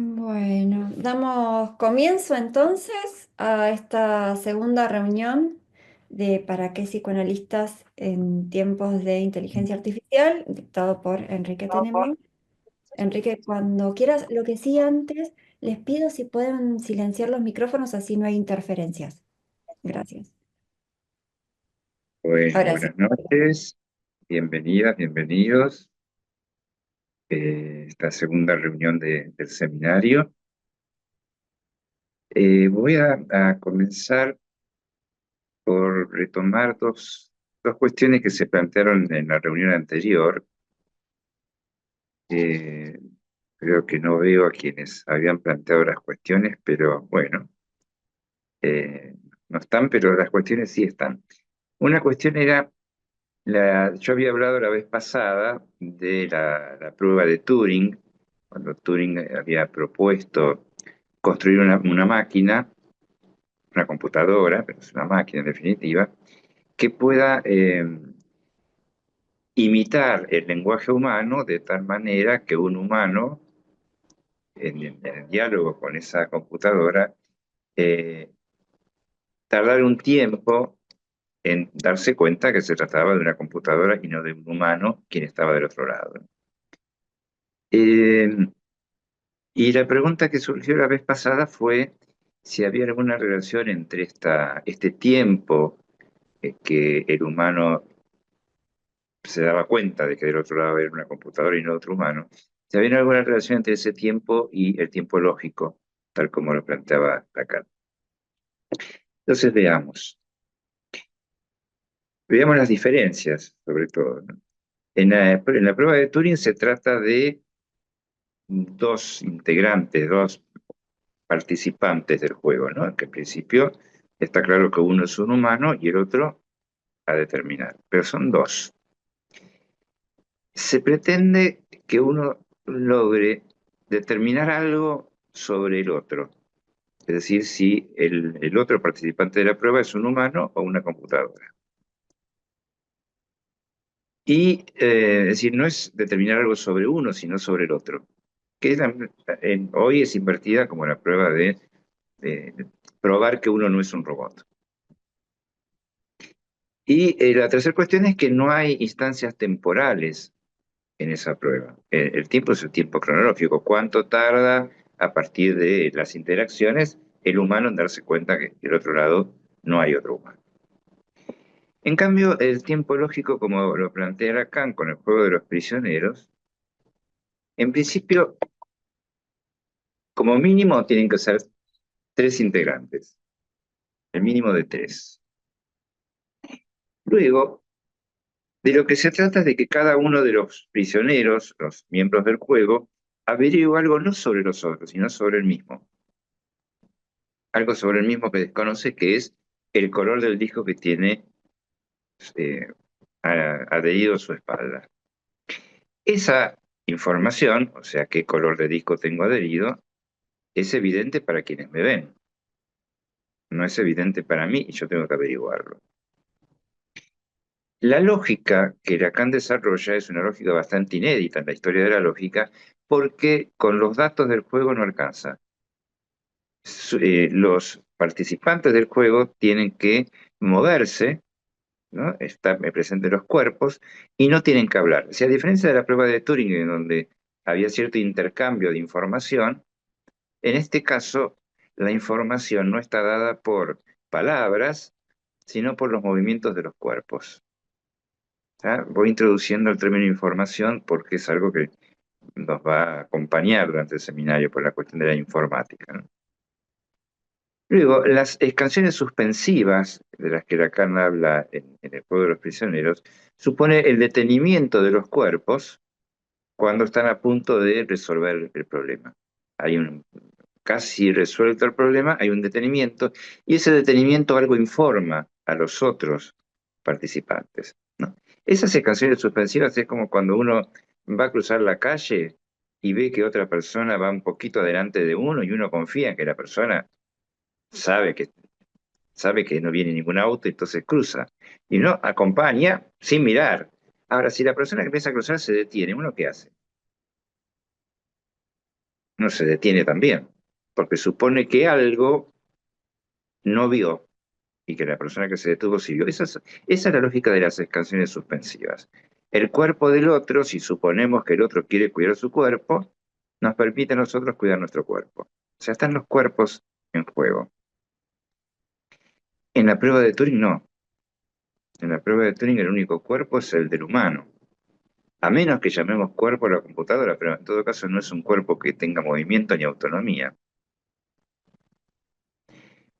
Bueno, damos comienzo entonces a esta segunda reunión de ¿Para qué psicoanalistas en tiempos de inteligencia artificial? Dictado por Enrique Tenenbaum. Enrique, cuando quieras, lo que sí antes, les pido si pueden silenciar los micrófonos así no hay interferencias. Gracias. Bueno, Ahora sí. buenas noches, bienvenidas, bienvenidos a esta segunda reunión del seminario. Voy a comenzar por retomar dos cuestiones que se plantearon en la reunión anterior. Eh, Creo que no veo a quienes habían planteado las cuestiones, pero bueno, eh, no están, pero las cuestiones sí están. Una cuestión era, yo había hablado la vez pasada de la prueba de Turing, cuando Turing había propuesto construir una máquina, una computadora, pero es una máquina en definitiva, que pueda imitar el lenguaje humano de tal manera que un humano, en el diálogo con esa computadora, eh, tardar un tiempo en darse cuenta que se trataba de una computadora y no de un humano quien estaba del otro lado. Eh, y la pregunta que surgió la vez pasada fue si había alguna relación entre este tiempo que el humano se daba cuenta de que del otro lado era una computadora y no otro humano, si había alguna relación entre ese tiempo y el tiempo lógico, tal como lo planteaba Lacan. Entonces veamos las diferencias, sobre todo, ¿no? En la prueba de Turing se trata de dos integrantes, dos participantes del juego, ¿no? Que en principio está claro que uno es un humano y el otro a determinar, pero son dos. Se pretende que uno logre determinar algo sobre el otro, es decir, si el otro participante de la prueba es un humano o una computadora. Y, es decir, no es determinar algo sobre uno, sino sobre el otro, que hoy es invertida como la prueba de probar que uno no es un robot. Y la tercera cuestión es que no hay instancias temporales en esa prueba. El tiempo es el tiempo cronológico. ¿Cuánto tarda a partir de las interacciones el humano en darse cuenta que del otro lado no hay otro humano? En cambio, el tiempo lógico, como lo plantea Lacan con el juego de los prisioneros, en principio, como mínimo, tienen que ser tres integrantes, el mínimo de tres. Luego, de lo que se trata es de que cada uno de los prisioneros, los miembros del juego, averigüe algo no sobre los otros, sino sobre el mismo. Algo sobre el mismo que desconoce, que es el color del disco que tiene eh, adherido a su espalda. Esa información, o sea, qué color de disco tengo adherido, es evidente para quienes me ven. No es evidente para mí y yo tengo que averiguarlo. La lógica que Lacan desarrolla es una lógica bastante inédita en la historia de la lógica, porque con los datos del juego no alcanza. Los participantes del juego tienen que moverse, ¿no? Estar presentes los cuerpos y no tienen que hablar. O sea, a diferencia de la prueba de Turing, en donde había cierto intercambio de información, en este caso la información no está dada por palabras, sino por los movimientos de los cuerpos. ¿Ah? Voy introduciendo el término información porque es algo que nos va a acompañar durante el seminario por la cuestión de la informática, ¿no? Luego, las canciones suspensivas, de las que Lacan habla en El juego de los prisioneros, supone el detenimiento de los cuerpos cuando están a punto de resolver el problema. Hay un casi resuelto el problema, hay un detenimiento, y ese detenimiento algo informa a los otros participantes, ¿no? Esas canciones suspensivas es como cuando uno va a cruzar la calle y ve que otra persona va un poquito adelante de uno y uno confía en que la persona sabe que sabe que no viene ningún auto, entonces cruza. Y no acompaña sin mirar. Ahora, si la persona que empieza a cruzar se detiene, ¿uno qué hace? no se detiene también, porque supone que algo no vio y que la persona que se detuvo sí vio. Esa es la lógica de las canciones suspensivas. El cuerpo del otro, si suponemos que el otro quiere cuidar su cuerpo, nos permite a nosotros cuidar nuestro cuerpo. O sea, están los cuerpos en juego. En la prueba de Turing no. En la prueba de Turing el único cuerpo es el del humano. A menos que llamemos cuerpo a la computadora, pero en todo caso no es un cuerpo que tenga movimiento ni autonomía.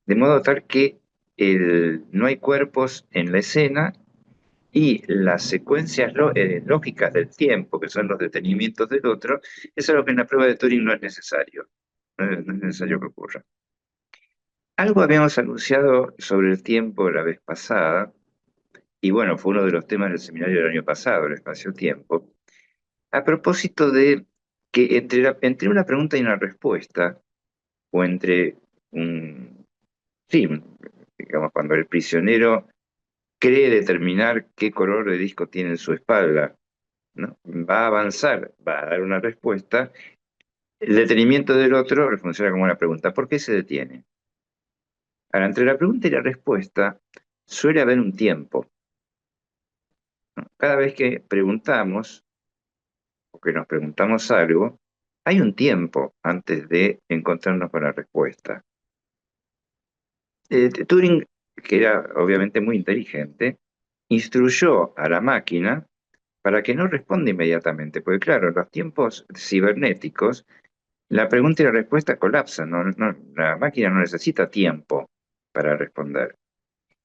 De modo tal que no hay cuerpos en la escena y las secuencias lógicas del tiempo, que son los detenimientos del otro, es algo que en la prueba de Turing no es necesario. No es necesario que ocurra. Algo habíamos anunciado sobre el tiempo la vez pasada, y bueno, fue uno de los temas del seminario del año pasado, el espacio-tiempo, a propósito de que entre una pregunta y una respuesta, o entre un, sí, digamos, cuando el prisionero cree determinar qué color de disco tiene en su espalda, ¿no? Va a avanzar, va a dar una respuesta. El detenimiento del otro funciona como una pregunta. ¿Por qué se detiene? Ahora, entre la pregunta y la respuesta suele haber un tiempo, ¿no? Cada vez que preguntamos o que nos preguntamos algo, hay un tiempo antes de encontrarnos con la respuesta. Turing, que era obviamente muy inteligente, instruyó a la máquina para que no responda inmediatamente, porque claro, en los tiempos cibernéticos, la pregunta y la respuesta colapsan, la máquina no necesita tiempo para responder.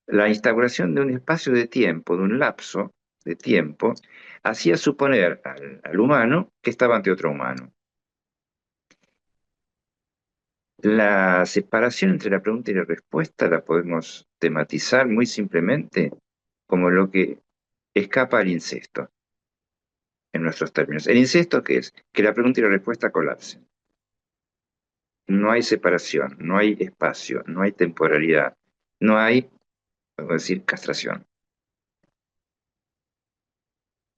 La instauración de un espacio de tiempo, de un lapso de tiempo, hacía suponer al humano que estaba ante otro humano. La separación entre la pregunta y la respuesta la podemos tematizar muy simplemente como lo que escapa al incesto, en nuestros términos. ¿El incesto qué es? Que la pregunta y la respuesta colapsen. No hay separación, no hay espacio, no hay temporalidad, no hay, podemos decir, castración.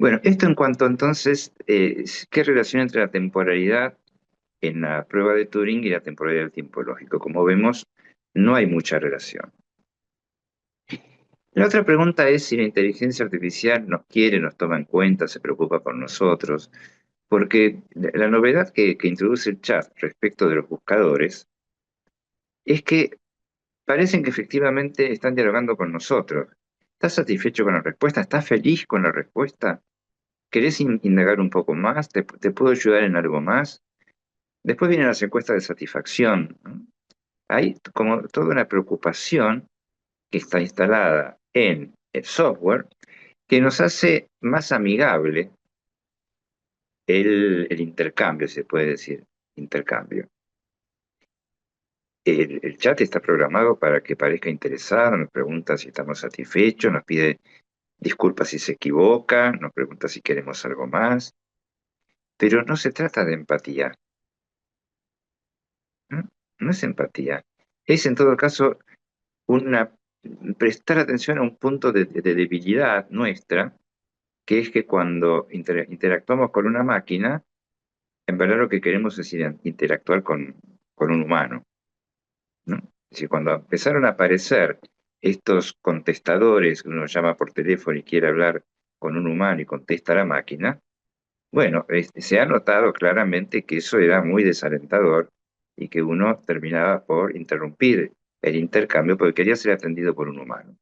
Bueno, esto en cuanto entonces, ¿qué relación entre la temporalidad en la prueba de Turing y la temporalidad del tiempo lógico? Como vemos, no hay mucha relación. La otra pregunta es si la inteligencia artificial nos quiere, nos toma en cuenta, se preocupa por nosotros, porque la novedad que introduce el chat respecto de los buscadores es que parecen que efectivamente están dialogando con nosotros. ¿Estás satisfecho con la respuesta? ¿Estás feliz con la respuesta? ¿Querés indagar un poco más? ¿Te puedo ayudar en algo más? Después vienen las encuestas de satisfacción, ¿no? Hay como toda una preocupación que está instalada en el software que nos hace más amigable el intercambio, se puede decir, intercambio. El chat está programado para que parezca interesado, nos pregunta si estamos satisfechos, nos pide disculpas si se equivoca, nos pregunta si queremos algo más, pero no se trata de empatía, ¿no? No es empatía. Es en todo caso una, prestar atención a un punto de debilidad nuestra, que es que cuando interactuamos con una máquina, en verdad lo que queremos es interactuar con un humano, ¿no? Es decir, cuando empezaron a aparecer estos contestadores que uno llama por teléfono y quiere hablar con un humano y contesta a la máquina, bueno, se ha notado claramente que eso era muy desalentador y que uno terminaba por interrumpir el intercambio porque quería ser atendido por un humano.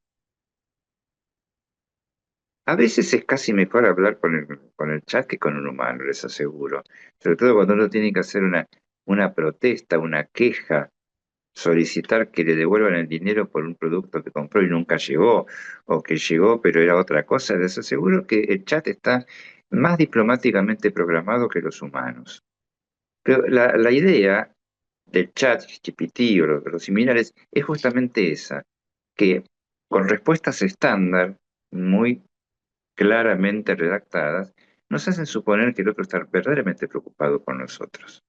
A veces es casi mejor hablar con el chat que con un humano, les aseguro. Sobre todo cuando uno tiene que hacer una protesta, una queja, solicitar que le devuelvan el dinero por un producto que compró y nunca llegó, o que llegó pero era otra cosa. Les aseguro que el chat está más diplomáticamente programado que los humanos. Pero la idea del chat GPT o los similares es justamente esa, que con respuestas estándar, muy claramente redactadas, nos hacen suponer que el otro está verdaderamente preocupado por nosotros.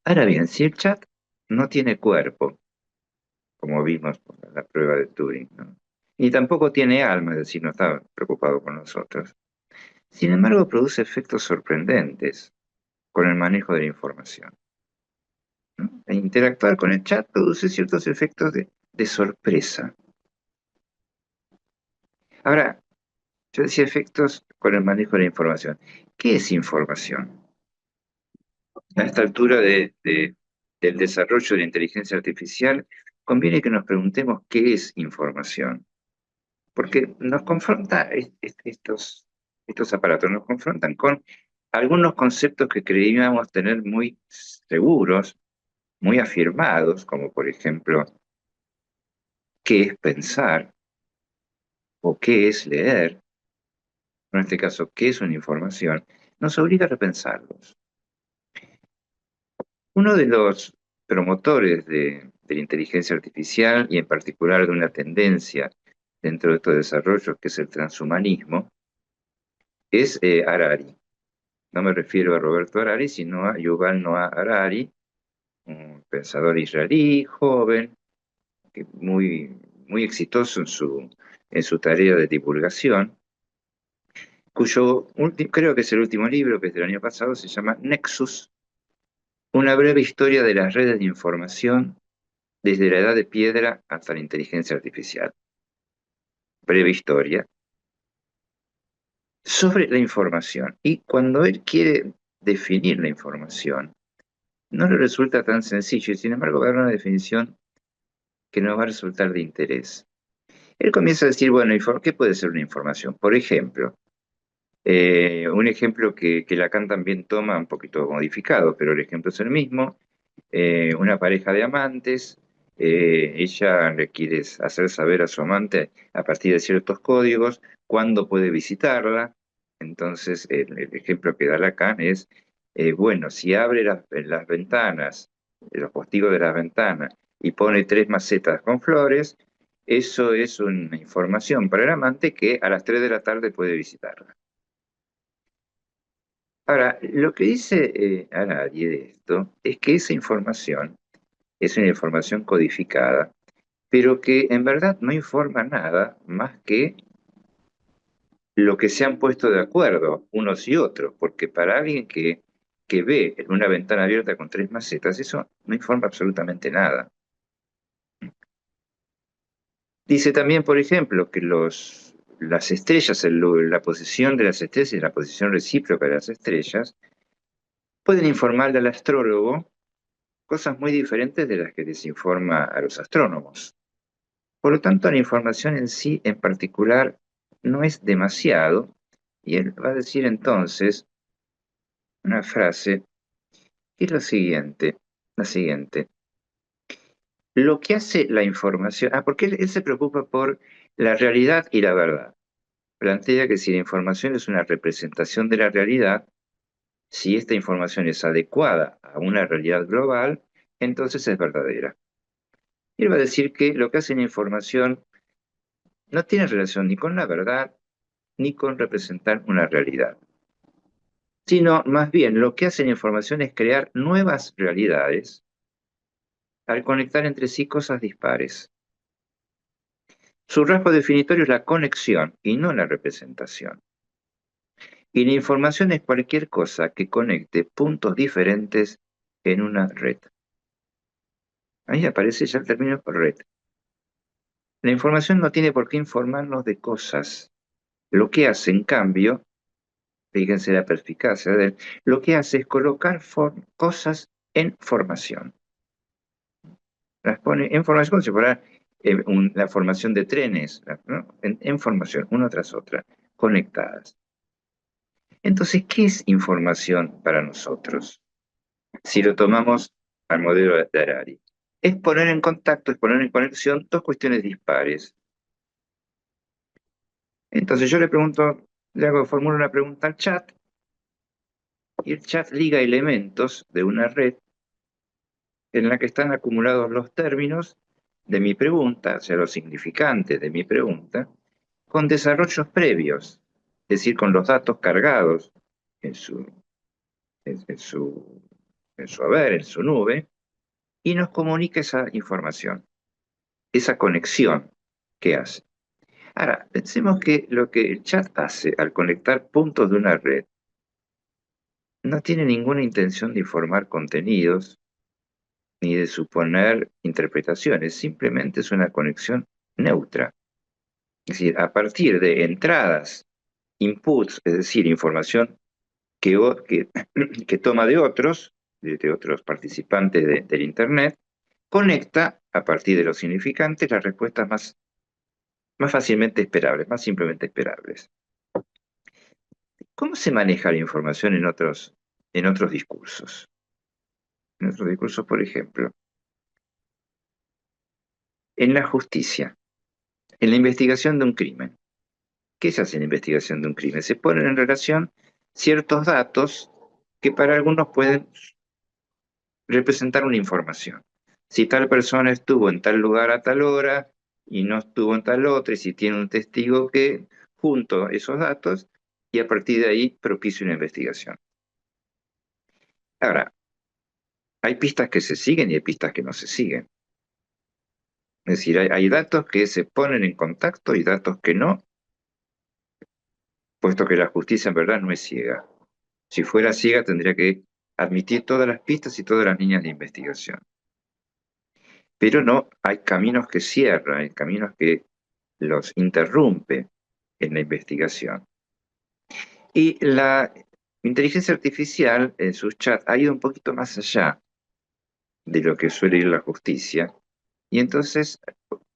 Ahora bien, si el chat no tiene cuerpo, como vimos en la prueba de Turing, ¿no? Y tampoco tiene alma, es decir, no está preocupado por nosotros. Sin embargo, produce efectos sorprendentes. con el manejo de la información, ¿no? E interactuar con el chat produce ciertos efectos de sorpresa. Ahora, yo decía efectos con el manejo de la información. ¿Qué es información? A esta altura del desarrollo de la inteligencia artificial, conviene que nos preguntemos qué es información, porque nos confronta, estos aparatos nos confrontan con algunos conceptos que creíamos tener muy seguros, muy afirmados, como por ejemplo, qué es pensar o qué es leer, en este caso, qué es una información, nos obliga a repensarlos. Uno de los promotores de la inteligencia artificial y en particular de una tendencia dentro de estos desarrollos que es el transhumanismo es Harari. No me refiero a Roberto Harari, sino a Yuval Noah Harari, un pensador israelí, joven, muy exitoso en su tarea de divulgación, creo que es el último libro, que es del año pasado, se llama Nexus, una breve historia de las redes de información desde la edad de piedra hasta la inteligencia artificial. Breve historia sobre la información. Y cuando él quiere definir la información, no le resulta tan sencillo y sin embargo va a dar una definición que nos va a resultar de interés. Él comienza a decir, bueno, ¿qué puede ser una información? Por ejemplo, un ejemplo que Lacan también toma un poquito modificado, pero el ejemplo es el mismo. Una pareja de amantes, ella le quiere hacer saber a su amante a partir de ciertos códigos cuándo puede visitarla. Entonces, el ejemplo que da Lacan es, bueno, si abre las ventanas, los postigos de las ventanas, y pone 3 macetas con flores, eso es una información para el amante que a las 3 de la tarde puede visitarla. Ahora, lo que dice Harari de esto es que esa información es una información codificada, pero que en verdad no informa nada más que lo que se han puesto de acuerdo unos y otros, porque para alguien que ve en una ventana abierta con 3 macetas, eso no informa absolutamente nada. Dice también, por ejemplo, que las estrellas, la posición de las estrellas y la posición recíproca de las estrellas, pueden informarle al astrólogo cosas muy diferentes de las que les informa a los astrónomos. Por lo tanto, la información en sí, en particular, no es demasiado, y él va a decir entonces una frase que es la siguiente. Lo que hace la información, porque él se preocupa por la realidad y la verdad. Plantea que si la información es una representación de la realidad, si esta información es adecuada a una realidad global, entonces es verdadera. Él va a decir que lo que hace la información no tiene relación ni con la verdad ni con representar una realidad, sino más bien lo que hace la información es crear nuevas realidades al conectar entre sí cosas dispares. Su rasgo definitorio es la conexión y no la representación. Y la información es cualquier cosa que conecte puntos diferentes en una red. Ahí aparece ya el término red. La información no tiene por qué informarnos de cosas. Lo que hace, en cambio, fíjense la perspicacia de él, lo que hace es colocar cosas en formación. Las pone en formación como si fuera la formación de trenes, ¿no? En formación, una tras otra, conectadas. Entonces, ¿qué es información para nosotros? Si lo tomamos al modelo de Harari. Es poner en contacto, es poner en conexión dos cuestiones dispares. Entonces yo le pregunto, formulo una pregunta al chat, y el chat liga elementos de una red en la que están acumulados los términos de mi pregunta, o sea, los significantes de mi pregunta, con desarrollos previos, es decir, con los datos cargados en su, en su, en su haber, en su nube, y nos comunica esa información, esa conexión que hace. Ahora, pensemos que lo que el chat hace al conectar puntos de una red no tiene ninguna intención de informar contenidos ni de suponer interpretaciones, simplemente es una conexión neutra. Es decir, a partir de entradas, inputs, es decir, información que, que toma de otros participantes del Internet, conecta a partir de los significantes las respuestas más fácilmente esperables, más simplemente esperables. ¿Cómo se maneja la información en otros discursos? En otros discursos, por ejemplo, en la justicia, en la investigación de un crimen. ¿Qué se hace en la investigación de un crimen? Se ponen en relación ciertos datos que para algunos pueden representar una información. Si tal persona estuvo en tal lugar a tal hora y no estuvo en tal otra, y si tiene un testigo que, junto a esos datos, y a partir de ahí propicia una investigación. Ahora, hay pistas que se siguen y hay pistas que no se siguen. Es decir, hay datos que se ponen en contacto y datos que no, puesto que la justicia en verdad no es ciega. Si fuera ciega tendría que admitir todas las pistas y todas las líneas de investigación. Pero no, hay caminos que cierran, hay caminos que los interrumpe en la investigación. Y la inteligencia artificial en sus chats ha ido un poquito más allá de lo que suele ir la justicia. Y entonces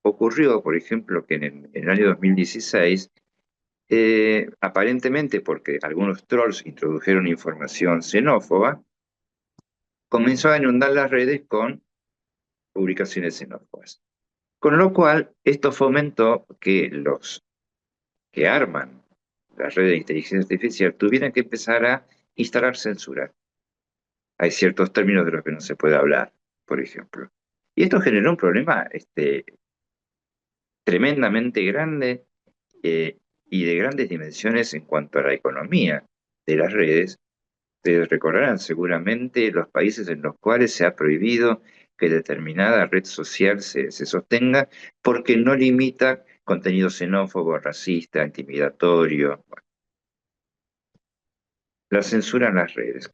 ocurrió, por ejemplo, que en el año 2016, aparentemente porque algunos trolls introdujeron información xenófoba, comenzó a inundar las redes con publicaciones xenófobas. Con lo cual, esto fomentó que los que arman las redes de inteligencia artificial tuvieran que empezar a instalar censura. Hay ciertos términos de los que no se puede hablar, por ejemplo. Y esto generó un problema tremendamente grande y de grandes dimensiones en cuanto a la economía de las redes. Ustedes recordarán seguramente los países en los cuales se ha prohibido que determinada red social se sostenga porque no limita contenido xenófobo, racista, intimidatorio. La censura en las redes.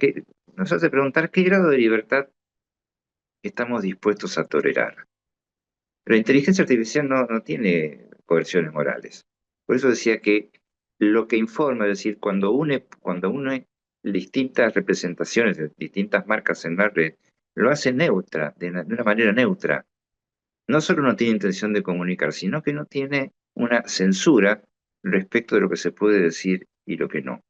Nos hace preguntar qué grado de libertad estamos dispuestos a tolerar. La inteligencia artificial no tiene coerciones morales. Por eso decía que lo que informa, es decir, cuando une distintas representaciones de distintas marcas en la red, lo hace neutra, de una manera neutra. No solo no tiene intención de comunicar, sino que no tiene una censura respecto de lo que se puede decir y lo que no.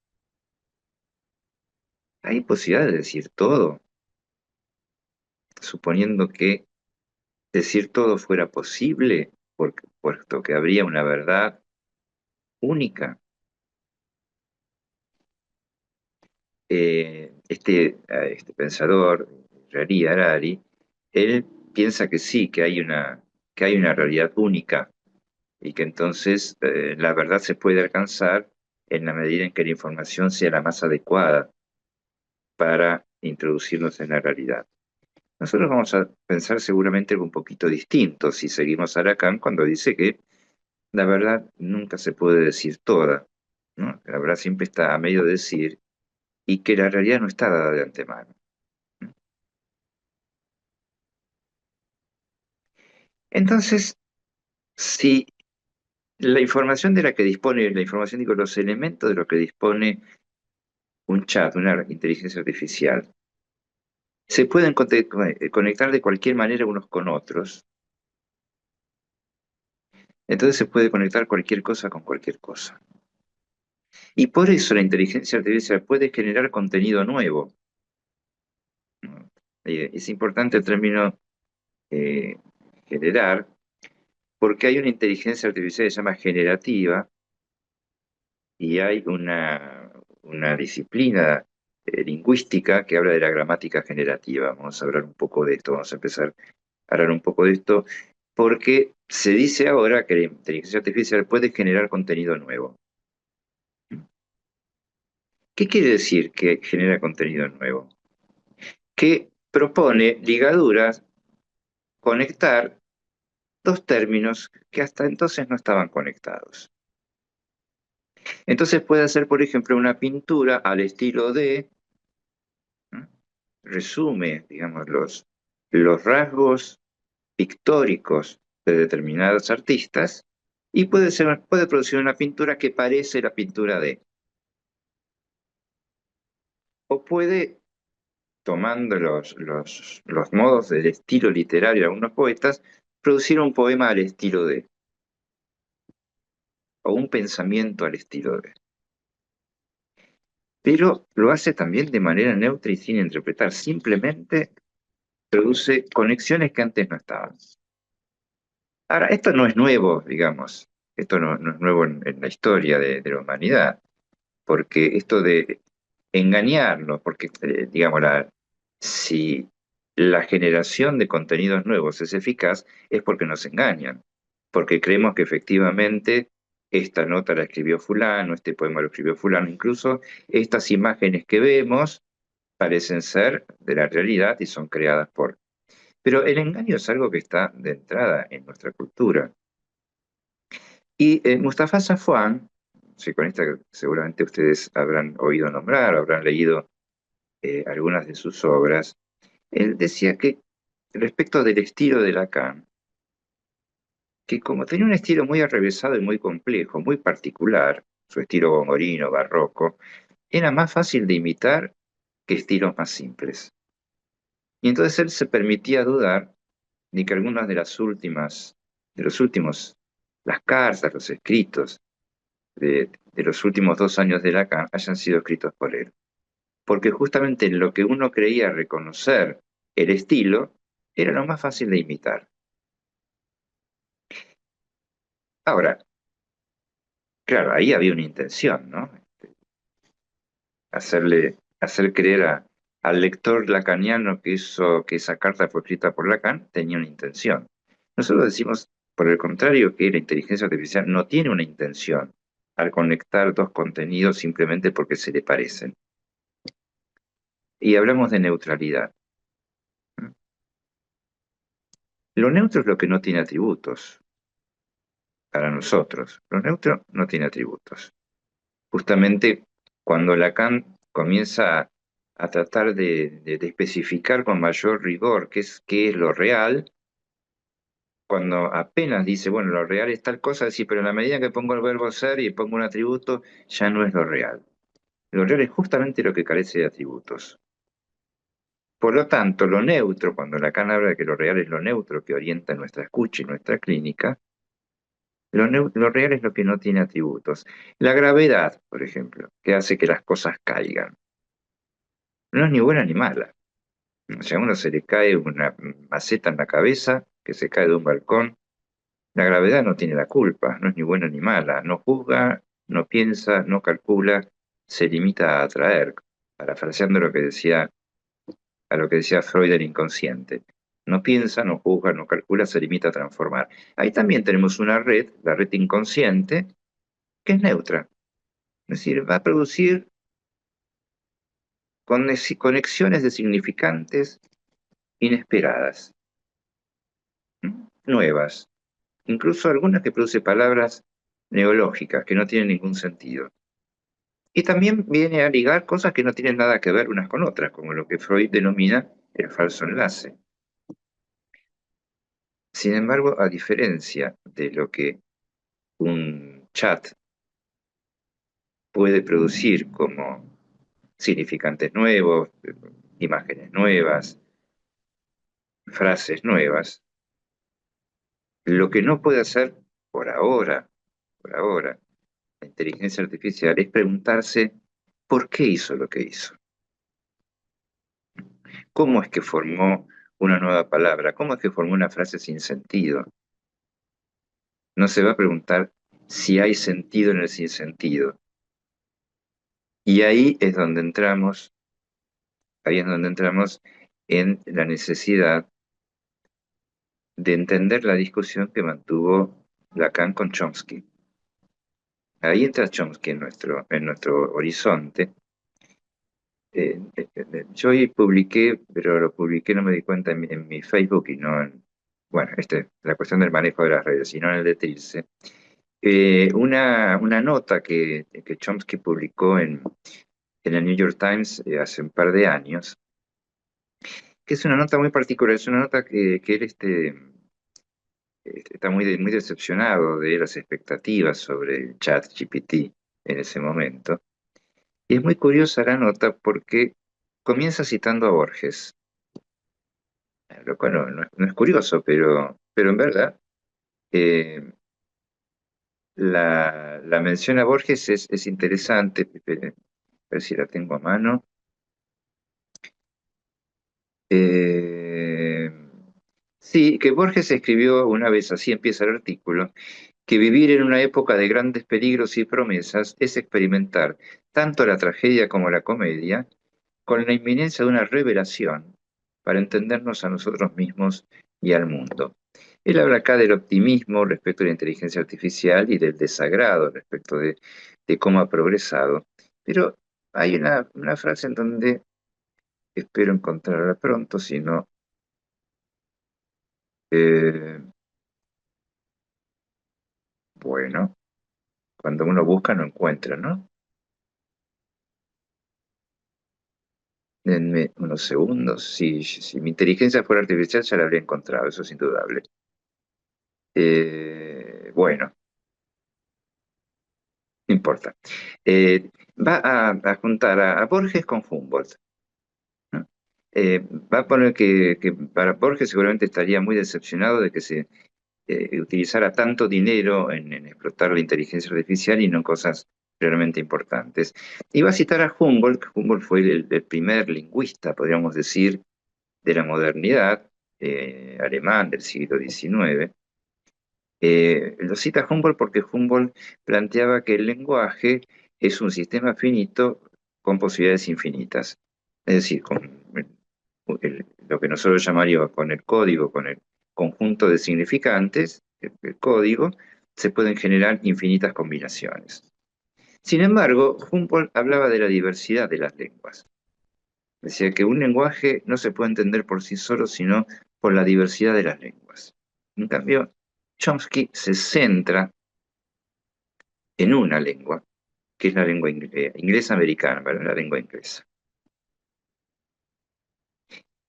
Hay posibilidad de decir todo, suponiendo que decir todo fuera posible, puesto que habría una verdad única. Este pensador, Rari Harari, él piensa que sí, que hay una realidad única y que entonces la verdad se puede alcanzar en la medida en que la información sea la más adecuada para introducirnos en la realidad. Nosotros vamos a pensar seguramente algo un poquito distinto si seguimos a Lacan cuando dice que la verdad nunca se puede decir toda, ¿no? La verdad siempre está a medio de decir y que la realidad no está dada de antemano. Entonces, si la información de la que dispone, la información, digo, los elementos de los que dispone un chat, una inteligencia artificial, se pueden conectar de cualquier manera unos con otros, entonces se puede conectar cualquier cosa con cualquier cosa. Y por eso la inteligencia artificial puede generar contenido nuevo, ¿no? Es importante el término eh, generar, porque hay una inteligencia artificial que se llama generativa y hay una disciplina lingüística que habla de la gramática generativa. Vamos a hablar un poco de esto, vamos a empezar a hablar un poco de esto, porque se dice ahora que la inteligencia artificial puede generar contenido nuevo. ¿Qué quiere decir que genera contenido nuevo? Que propone ligaduras, conectar dos términos que hasta entonces no estaban conectados. Entonces puede hacer, por ejemplo, una pintura al estilo de, resume, digamos, los rasgos pictóricos de determinados artistas y puede producir una pintura que parece la pintura de, o puede, tomando los modos del estilo literario de algunos poetas, producir un poema al estilo de, o un pensamiento al estilo de. Pero lo hace también de manera neutra y sin interpretar, simplemente produce conexiones que antes no estaban. Ahora, esto no es nuevo, digamos, esto no es nuevo en la historia de la humanidad, porque esto de engañarnos, porque, digamos, si la generación de contenidos nuevos es eficaz, es porque nos engañan, porque creemos que efectivamente esta nota la escribió fulano, este poema lo escribió fulano, incluso estas imágenes que vemos parecen ser de la realidad y son creadas por... Pero el engaño es algo que está de entrada en nuestra cultura. Y Mustafa Safwan, sí, con esta seguramente ustedes habrán oído nombrar, habrán leído algunas de sus obras, él decía que respecto del estilo de Lacan, que como tenía un estilo muy arrevesado y muy complejo, muy particular, su estilo gomorino, barroco, era más fácil de imitar que estilos más simples. Y entonces él se permitía dudar de que algunas de los últimos, las cartas, los escritos de los últimos 2 años de Lacan hayan sido escritos por él. Porque justamente en lo que uno creía reconocer el estilo, era lo más fácil de imitar. Ahora, claro, ahí había una intención, ¿no? Hacer creer al lector lacaniano que esa carta fue escrita por Lacan tenía una intención. Nosotros decimos, por el contrario, que la inteligencia artificial no tiene una intención al conectar dos contenidos simplemente porque se le parecen. Y hablamos de neutralidad. Lo neutro es lo que no tiene atributos para nosotros. Lo neutro no tiene atributos. Justamente cuando Lacan comienza a tratar de especificar con mayor rigor qué es lo real, cuando apenas dice, bueno, lo real es tal cosa, sí, pero en la medida que pongo el verbo ser y pongo un atributo, ya no es lo real. Lo real es justamente lo que carece de atributos. Por lo tanto, lo neutro, cuando Lacan habla de que lo real es lo neutro que orienta nuestra escucha y nuestra clínica, lo real es lo que no tiene atributos. La gravedad, por ejemplo, que hace que las cosas caigan, no es ni buena ni mala. O sea, a uno se le cae una maceta en la cabeza, que se cae de un balcón. La gravedad no tiene la culpa, no es ni buena ni mala. No juzga, no piensa, no calcula, se limita a atraer, parafraseando a lo que decía Freud del inconsciente. No piensa, no juzga, no calcula, se limita a transformar. Ahí también tenemos una red, la red inconsciente, que es neutra. Es decir, va a producir conexiones de significantes inesperadas, nuevas, incluso algunas que produce palabras neológicas que no tienen ningún sentido. Y también viene a ligar cosas que no tienen nada que ver unas con otras, como lo que Freud denomina el falso enlace. Sin embargo, a diferencia de lo que un chat puede producir como significantes nuevos, imágenes nuevas, frases nuevas, lo que no puede hacer por ahora, la inteligencia artificial es preguntarse por qué hizo lo que hizo. ¿Cómo es que formó una nueva palabra? ¿Cómo es que formó una frase sin sentido? No se va a preguntar si hay sentido en el sinsentido. Y ahí es donde entramos en la necesidad de entender la discusión que mantuvo Lacan con Chomsky. Ahí entra Chomsky en nuestro horizonte. Yo hoy publiqué, pero lo publiqué, no me di cuenta en mi Facebook y no en, bueno, la cuestión del manejo de las redes, y no en el de Trilce, una nota que Chomsky publicó en el New York Times hace un par de años, que es una nota muy particular, es una nota que él está muy decepcionado de las expectativas sobre el chat GPT en ese momento. Y es muy curiosa la nota porque comienza citando a Borges, lo cual no es curioso, pero en verdad eh, la mención a Borges es interesante. A ver si la tengo a mano. Eh, sí, que Borges escribió una vez, así empieza el artículo, que vivir en una época de grandes peligros y promesas es experimentar tanto la tragedia como la comedia, con la inminencia de una revelación para entendernos a nosotros mismos y al mundo. Él habla acá del optimismo respecto a la inteligencia artificial y del desagrado respecto de cómo ha progresado, pero hay una frase en donde espero encontrarla pronto, si no, eh, bueno, cuando uno busca no encuentra, ¿no? Denme unos segundos. Si mi inteligencia fuera artificial, ya la habría encontrado, eso es indudable. Bueno, no importa. Va a juntar a Borges con Humboldt, ¿no? Va a poner que para Borges seguramente estaría muy decepcionado de que se utilizara tanto dinero en explotar la inteligencia artificial y no en cosas realmente importantes. Y va a citar a Humboldt, que Humboldt fue el primer lingüista, podríamos decir, de la modernidad, alemán del siglo XIX. Lo cita Humboldt porque Humboldt planteaba que el lenguaje es un sistema finito con posibilidades infinitas. Es decir, lo que nosotros llamaríamos con el código, con el conjunto de significantes, el código, se pueden generar infinitas combinaciones. Sin embargo, Humboldt hablaba de la diversidad de las lenguas. Decía que un lenguaje no se puede entender por sí solo, sino por la diversidad de las lenguas. En cambio, Chomsky se centra en una lengua, que es la lengua inglesa americana, ¿verdad? La lengua inglesa.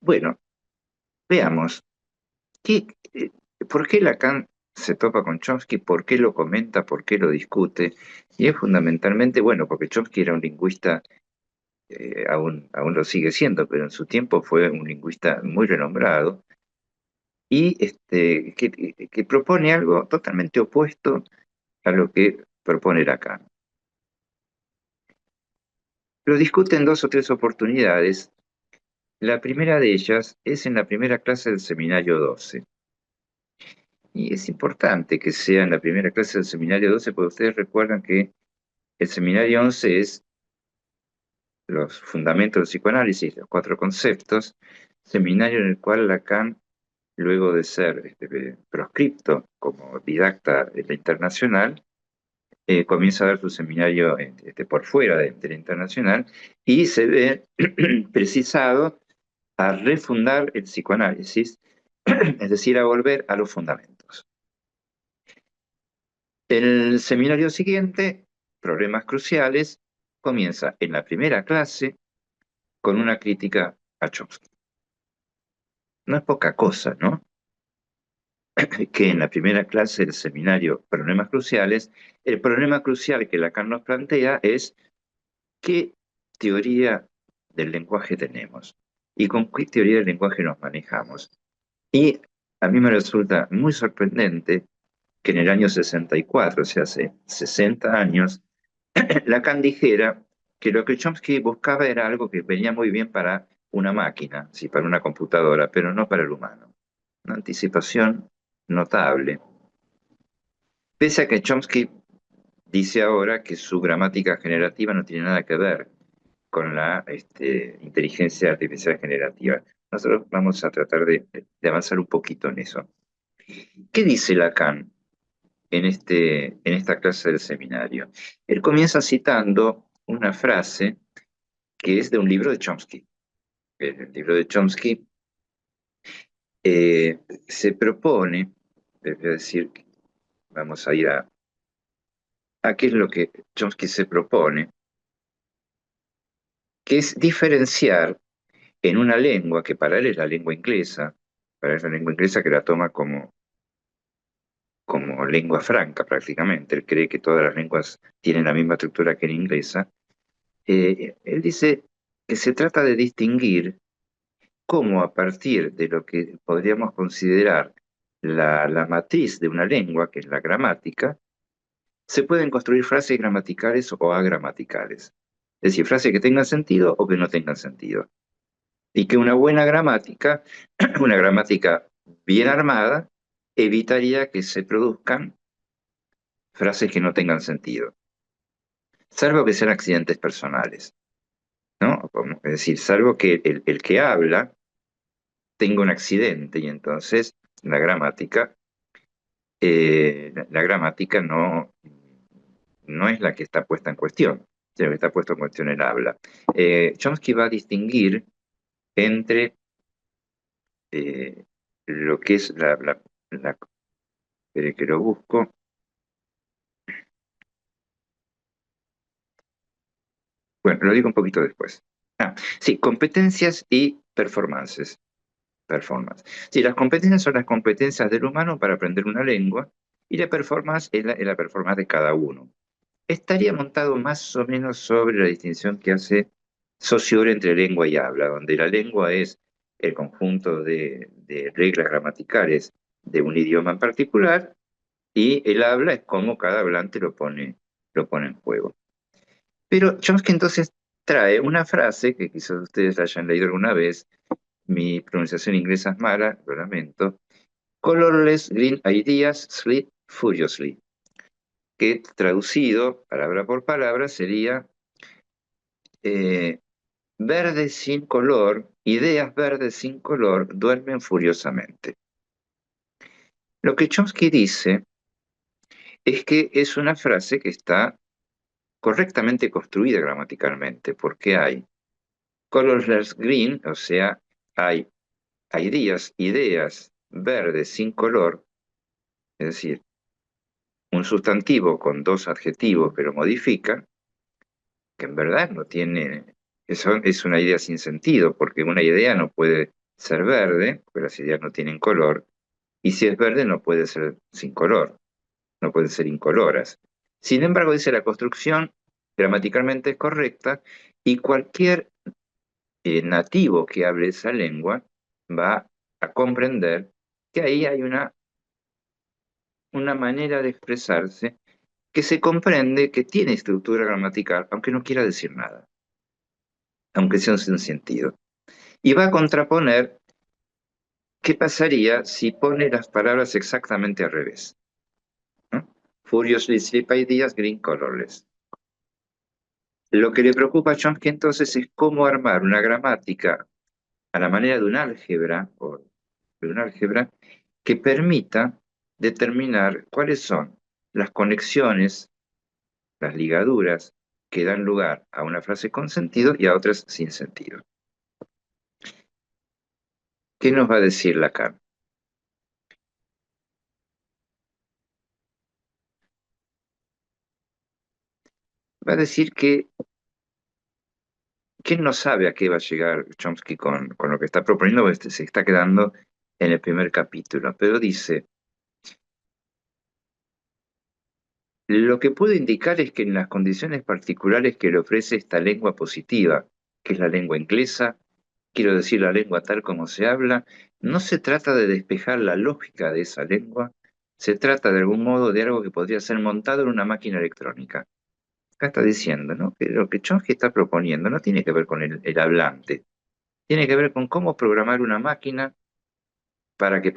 Bueno, veamos, ¿qué, eh, ¿por qué Lacan se topa con Chomsky? ¿Por qué lo comenta? ¿Por qué lo discute? Y es fundamentalmente, bueno, porque Chomsky era un lingüista, aún lo sigue siendo, pero en su tiempo fue un lingüista muy renombrado y que propone algo totalmente opuesto a lo que propone Lacan. Lo discute en dos o tres oportunidades. La primera de ellas es en la primera clase del seminario 12. Y es importante que sea en la primera clase del seminario 12 porque ustedes recuerdan que el seminario 11 es los fundamentos del psicoanálisis, los cuatro conceptos, seminario en el cual Lacan, luego de ser proscripto como didacta de la internacional, comienza a dar su seminario por fuera de la internacional y se ve precisado a refundar el psicoanálisis, es decir, a volver a los fundamentos. El seminario siguiente, Problemas Cruciales, comienza en la primera clase con una crítica a Chomsky. No es poca cosa, ¿no? Que en la primera clase del seminario Problemas Cruciales, el problema crucial que Lacan nos plantea es qué teoría del lenguaje tenemos y con qué teoría del lenguaje nos manejamos. Y a mí me resulta muy sorprendente que en el año 64, o sea, hace 60 años, Lacan dijera que lo que Chomsky buscaba era algo que venía muy bien para una máquina, sí, para una computadora, pero no para el humano. Una anticipación notable. Pese a que Chomsky dice ahora que su gramática generativa no tiene nada que ver con la inteligencia artificial generativa. Nosotros vamos a tratar de avanzar un poquito en eso. ¿Qué dice Lacan en esta clase del seminario? Él comienza citando una frase que es de un libro de Chomsky. El libro de Chomsky se propone, es decir, vamos a ir a qué es lo que Chomsky se propone, que es diferenciar en una lengua que para él es la lengua inglesa, para él es la lengua inglesa que la toma como lengua franca prácticamente, él cree que todas las lenguas tienen la misma estructura que la inglesa. Él dice que se trata de distinguir cómo a partir de lo que podríamos considerar la matriz de una lengua, que es la gramática, se pueden construir frases gramaticales o agramaticales. Es decir, frases que tengan sentido o que no tengan sentido. Y que una buena gramática, una gramática bien armada, evitaría que se produzcan frases que no tengan sentido, salvo que sean accidentes personales, ¿no? Es decir, salvo que el que habla tenga un accidente y entonces la gramática no es la que está puesta en cuestión, sino que está puesto en cuestión el habla. Chomsky va a distinguir entre eh, lo que es que lo busco. Bueno, lo digo un poquito después. Sí, competencias y performances. Performance. Sí, las competencias son las competencias del humano para aprender una lengua y la performance es la performance de cada uno. Estaría montado más o menos sobre la distinción que hace Saussure entre lengua y habla, donde la lengua es el conjunto de reglas gramaticales de un idioma en particular y el habla es como cada hablante lo pone en juego. Pero Chomsky entonces trae una frase que quizás ustedes la hayan leído alguna vez, mi pronunciación inglesa es mala, lo lamento, colorless green ideas sleep furiously, que traducido palabra por palabra sería eh, verdes sin color, ideas verdes sin color duermen furiosamente. Lo que Chomsky dice es que es una frase que está correctamente construida gramaticalmente, porque hay colorless green, o sea, hay ideas verdes sin color, es decir, un sustantivo con dos adjetivos que lo modifica, que en verdad no tiene, eso es una idea sin sentido, porque una idea no puede ser verde, porque las ideas no tienen color, y si es verde no puede ser sin color, no pueden ser incoloras. Sin embargo, dice la construcción gramaticalmente es correcta y cualquier nativo que hable esa lengua va a comprender que ahí hay una manera de expresarse que se comprende que tiene estructura gramatical, aunque no quiera decir nada, aunque sea sin sentido. Y va a contraponer qué pasaría si pone las palabras exactamente al revés, ¿no? Furiously sleep ideas, green colorless. Lo que le preocupa a Chomsky entonces es cómo armar una gramática a la manera de un álgebra, o de un álgebra, que permita determinar cuáles son las conexiones, las ligaduras que dan lugar a una frase con sentido y a otras sin sentido. ¿Qué nos va a decir Lacan? Va a decir que no sabe a qué va a llegar Chomsky con lo que está proponiendo, porque se está quedando en el primer capítulo, pero dice, lo que puedo indicar es que en las condiciones particulares que le ofrece esta lengua positiva, que es la lengua inglesa, quiero decir la lengua tal como se habla, no se trata de despejar la lógica de esa lengua, se trata de algún modo de algo que podría ser montado en una máquina electrónica. Acá está diciendo, ¿no? Que lo que Chomsky está proponiendo no tiene que ver con el hablante, tiene que ver con cómo programar una máquina para que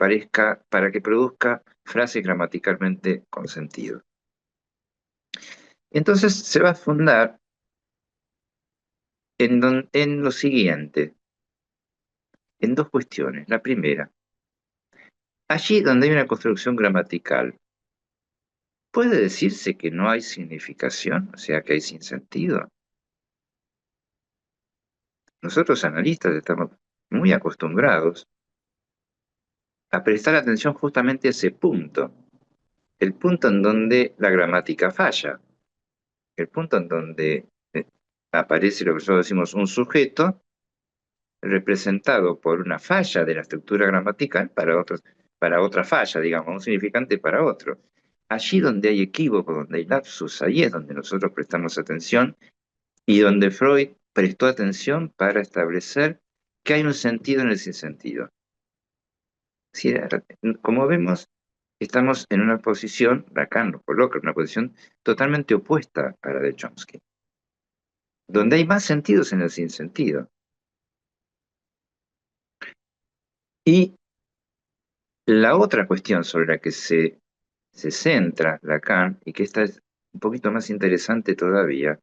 produzca frases gramaticalmente con sentido. Entonces se va a fundar en lo siguiente, en dos cuestiones. La primera, allí donde hay una construcción gramatical, ¿puede decirse que no hay significación? O sea, que hay sinsentido. Nosotros analistas estamos muy acostumbrados a prestar atención justamente a ese punto, el punto en donde la gramática falla, el punto en donde aparece lo que nosotros decimos un sujeto representado por una falla de la estructura gramatical para otra falla, digamos, un significante para otro. Allí donde hay equívoco, donde hay lapsus, ahí es donde nosotros prestamos atención y donde Freud prestó atención para establecer que hay un sentido en el sinsentido. Si, como vemos, estamos en una posición, Lacan lo coloca en una posición totalmente opuesta a la de Chomsky, donde hay más sentidos en el sinsentido. Y la otra cuestión sobre la que se centra Lacan, y que esta es un poquito más interesante todavía,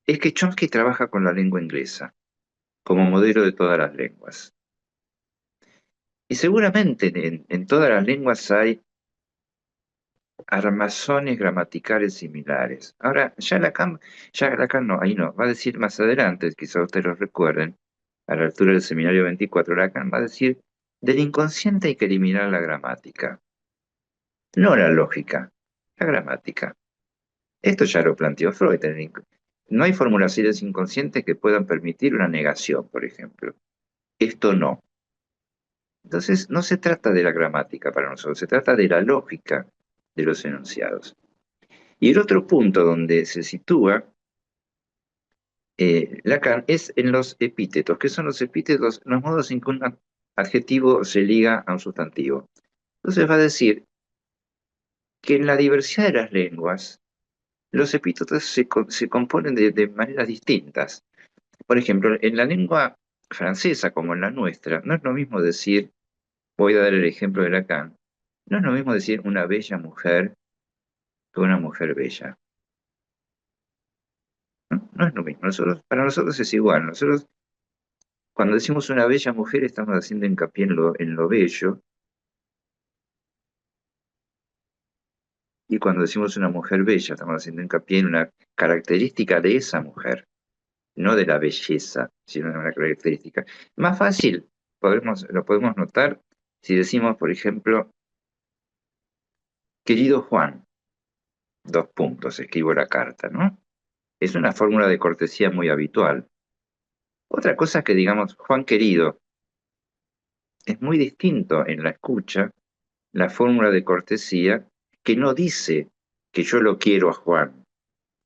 es que Chomsky trabaja con la lengua inglesa como modelo de todas las lenguas. Y seguramente en todas las lenguas hay armazones gramaticales similares. Ahora, ya Lacan no, ahí no, va a decir más adelante, quizá ustedes lo recuerden, a la altura del seminario 24, Lacan va a decir, del inconsciente hay que eliminar la gramática, no la lógica, la gramática. Esto ya lo planteó Freud. No hay formulaciones inconscientes que puedan permitir una negación, por ejemplo. Esto no. Entonces, no se trata de la gramática para nosotros, se trata de la lógica de los enunciados. Y el otro punto donde se sitúa Lacan es en los epítetos. ¿Qué son los epítetos? Los modos en que un adjetivo se liga a un sustantivo. Entonces va a decir que en la diversidad de las lenguas, los epítetos se componen de maneras distintas. Por ejemplo, en la lengua francesa como en la nuestra, no es lo mismo decir, voy a dar el ejemplo de Lacan, no es lo mismo decir una bella mujer que una mujer bella. No, no es lo mismo. Para nosotros es igual. Nosotros, cuando decimos una bella mujer, estamos haciendo hincapié en lo bello, y cuando decimos una mujer bella, estamos haciendo hincapié en una característica de esa mujer, no de la belleza, sino de una característica. Más fácil, lo podemos notar si decimos, por ejemplo, querido Juan, dos puntos, escribo la carta, ¿no? Es una fórmula de cortesía muy habitual. Otra cosa es que digamos, Juan querido, es muy distinto en la escucha la fórmula de cortesía que no dice que yo lo quiero a Juan.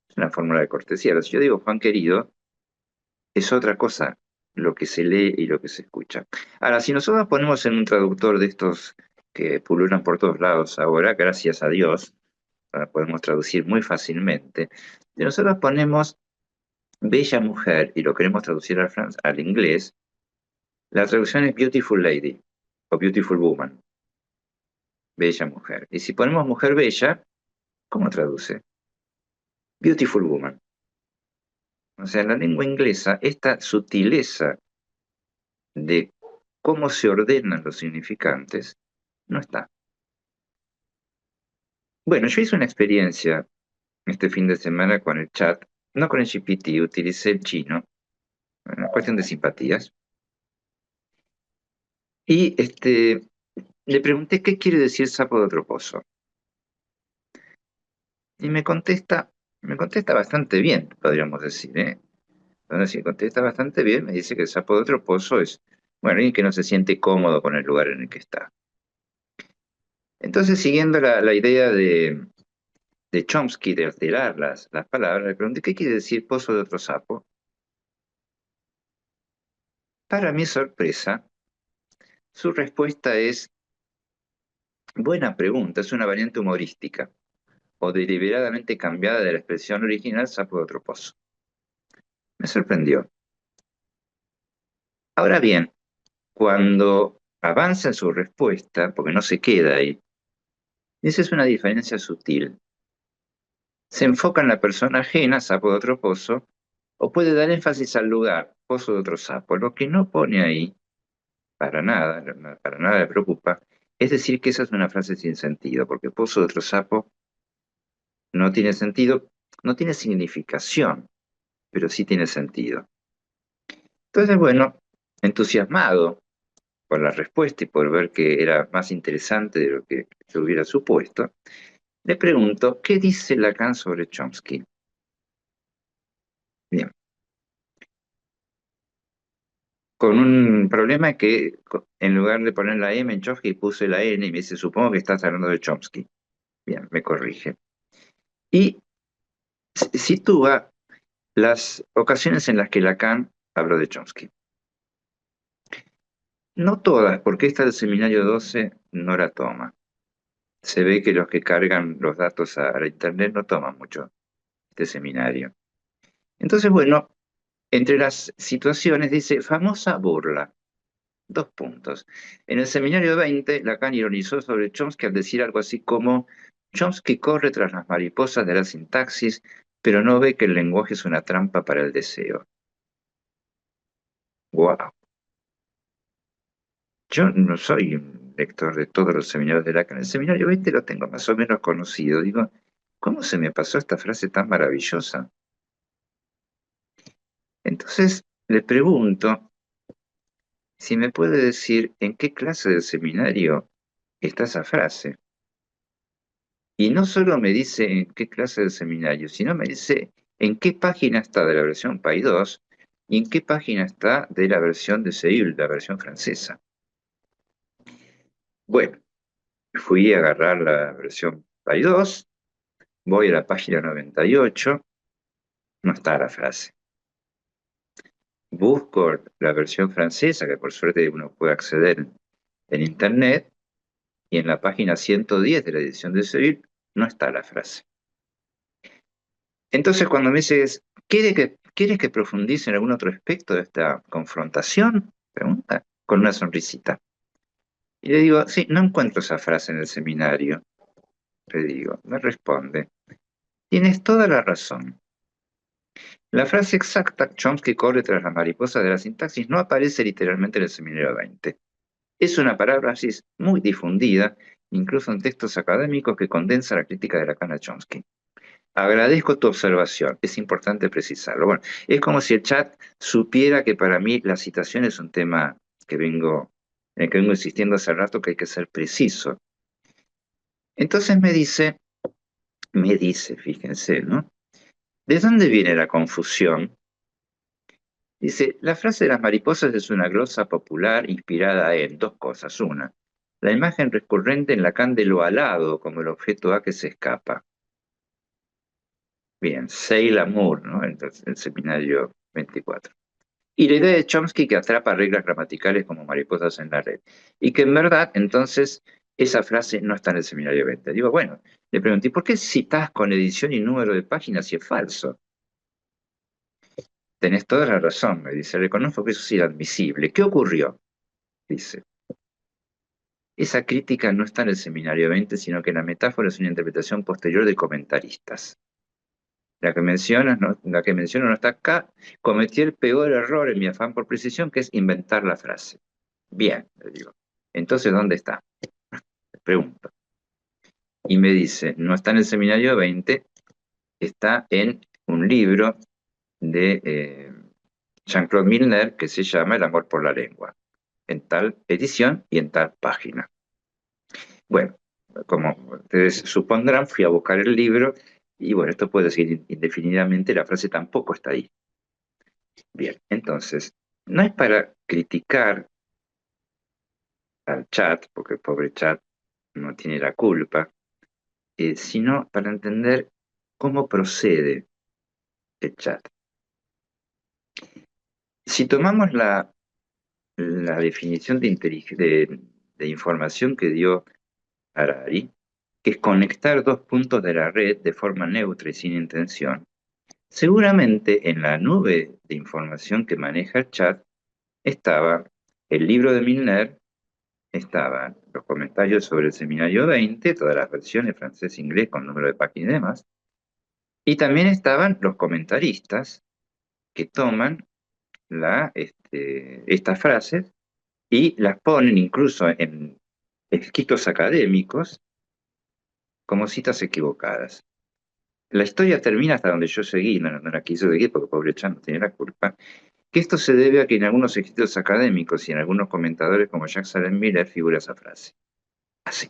Es una fórmula de cortesía. Ahora, si yo digo Juan querido, es otra cosa lo que se lee y lo que se escucha. Ahora, si nosotros ponemos en un traductor de estos que pululan por todos lados ahora, gracias a Dios, ahora podemos traducir muy fácilmente, si nosotros ponemos bella mujer y lo queremos traducir al inglés, la traducción es beautiful lady o beautiful woman, bella mujer. Y si ponemos mujer bella, ¿cómo traduce? Beautiful woman. O sea, en la lengua inglesa, esta sutileza de cómo se ordenan los significantes no está. Bueno, yo hice una experiencia este fin de semana con el chat, no con el GPT, utilicé el chino, una cuestión de simpatías, y le pregunté qué quiere decir sapo de otro pozo. Y me contesta bastante bien, podríamos decir, ¿eh? Bueno, si contesta bastante bien, me dice que el sapo de otro pozo es, bueno, y que no se siente cómodo con el lugar en el que está. Entonces, siguiendo la idea de Chomsky de alterar las palabras, le pregunté qué quiere decir pozo de otro sapo. Para mi sorpresa, su respuesta es, buena pregunta, es una variante humorística o deliberadamente cambiada de la expresión original sapo de otro pozo. Me sorprendió. Ahora bien, cuando avanza en su respuesta, porque no se queda ahí, esa es una diferencia sutil. Se enfoca en la persona ajena, sapo de otro pozo, o puede dar énfasis al lugar, pozo de otro sapo. Lo que no pone ahí, para nada le preocupa, es decir que esa es una frase sin sentido, porque pozo de otro sapo no tiene sentido, no tiene significación, pero sí tiene sentido. Entonces, bueno, entusiasmado por la respuesta y por ver que era más interesante de lo que yo hubiera supuesto, le pregunto, ¿qué dice Lacan sobre Chomsky? Bien, con un problema que en lugar de poner la M en Chomsky puse la N y me dice, supongo que estás hablando de Chomsky. Bien, me corrige. Y sitúa las ocasiones en las que Lacan habló de Chomsky. No todas, porque esta del seminario 12 no la toma. Se ve que los que cargan los datos a la internet no toman mucho este seminario. Entonces, bueno, entre las situaciones dice famosa burla. Dos puntos. En el seminario 20, Lacan ironizó sobre Chomsky al decir algo así como: Chomsky corre tras las mariposas de la sintaxis, pero no ve que el lenguaje es una trampa para el deseo. ¡Wow! Yo no soy un lector de todos los seminarios de Lacan. El seminario 20 lo tengo más o menos conocido. Digo, ¿cómo se me pasó esta frase tan maravillosa? Entonces le pregunto si me puede decir en qué clase de seminario está esa frase. Y no solo me dice en qué clase de seminario, sino me dice en qué página está de la versión PAI 2 y en qué página está de la versión de Seuil, la versión francesa. Bueno, fui a agarrar la versión PAI 2, voy a la página 98, no está la frase. Busco la versión francesa, que por suerte uno puede acceder en internet, y en la página 110 de la edición de Seuil no está la frase. Entonces, cuando me dices, ¿quieres que profundice en algún otro aspecto de esta confrontación? Pregunta, con una sonrisita. Y le digo, sí, no encuentro esa frase en el seminario. Le digo, me responde, tienes toda la razón. La frase exacta, Chomsky corre tras la mariposa de la sintaxis, no aparece literalmente en el seminario 20. Es una paráfrasis muy difundida, incluso en textos académicos, que condensa la crítica de Lacan a Chomsky. Agradezco tu observación, es importante precisarlo. Bueno, es como si el chat supiera que para mí la citación es un tema en el que vengo insistiendo hace rato, que hay que ser preciso. Entonces fíjense, ¿no? ¿De dónde viene la confusión? Dice, la frase de las mariposas es una glosa popular inspirada en dos cosas. Una, la imagen recurrente en Lacan de lo alado como el objeto A que se escapa. Bien, Say l'amour, ¿no? Entonces, el seminario 24. Y la idea de Chomsky que atrapa reglas gramaticales como mariposas en la red. Y que en verdad, entonces, esa frase no está en el seminario 20. Digo, bueno, le pregunté, ¿por qué citas con edición y número de páginas si es falso? Tenés toda la razón, me dice, reconozco que eso es inadmisible. ¿Qué ocurrió? Dice, esa crítica no está en el seminario 20, sino que la metáfora es una interpretación posterior de comentaristas. La que menciono no está acá. Cometí el peor error en mi afán por precisión, que es inventar la frase. Bien, le digo. Entonces, ¿dónde está? Le pregunto. Y me dice, no está en el seminario 20, está en un libro de Jean-Claude Milner que se llama El amor por la lengua, en tal edición y en tal página. Bueno, como ustedes supondrán, fui a buscar el libro y bueno, esto puede seguir indefinidamente, la frase tampoco está ahí. Bien, entonces, no es para criticar al chat, porque el pobre chat no tiene la culpa, sino para entender cómo procede el chat. Si tomamos la definición de información que dio Harari, que es conectar dos puntos de la red de forma neutra y sin intención, seguramente en la nube de información que maneja el chat estaba el libro de Milner, estaban los comentarios sobre el seminario 20, todas las versiones francés, inglés, con número de páginas y demás, y también estaban los comentaristas que toman estas frases y las ponen incluso en escritos académicos como citas equivocadas. La historia termina hasta donde yo seguí, no la quiso seguir porque pobre Chan no tiene la culpa, que esto se debe a que en algunos escritos académicos y en algunos comentadores como Jacques Allen Miller figura esa frase. Así.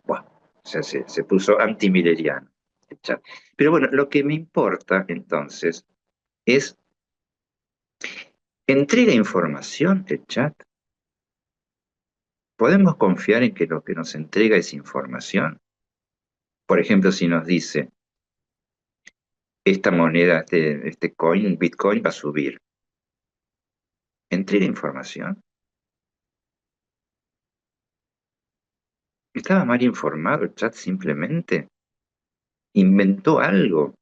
Bueno, o sea, se puso antimilleriano el chat. Pero bueno, lo que me importa entonces es ¿Entrega información el chat? ¿Podemos confiar en que lo que nos entrega es información? Por ejemplo, si nos dice, esta moneda, este coin, Bitcoin va a subir. ¿Entrega información? ¿Estaba mal informado el chat simplemente? ¿Inventó algo?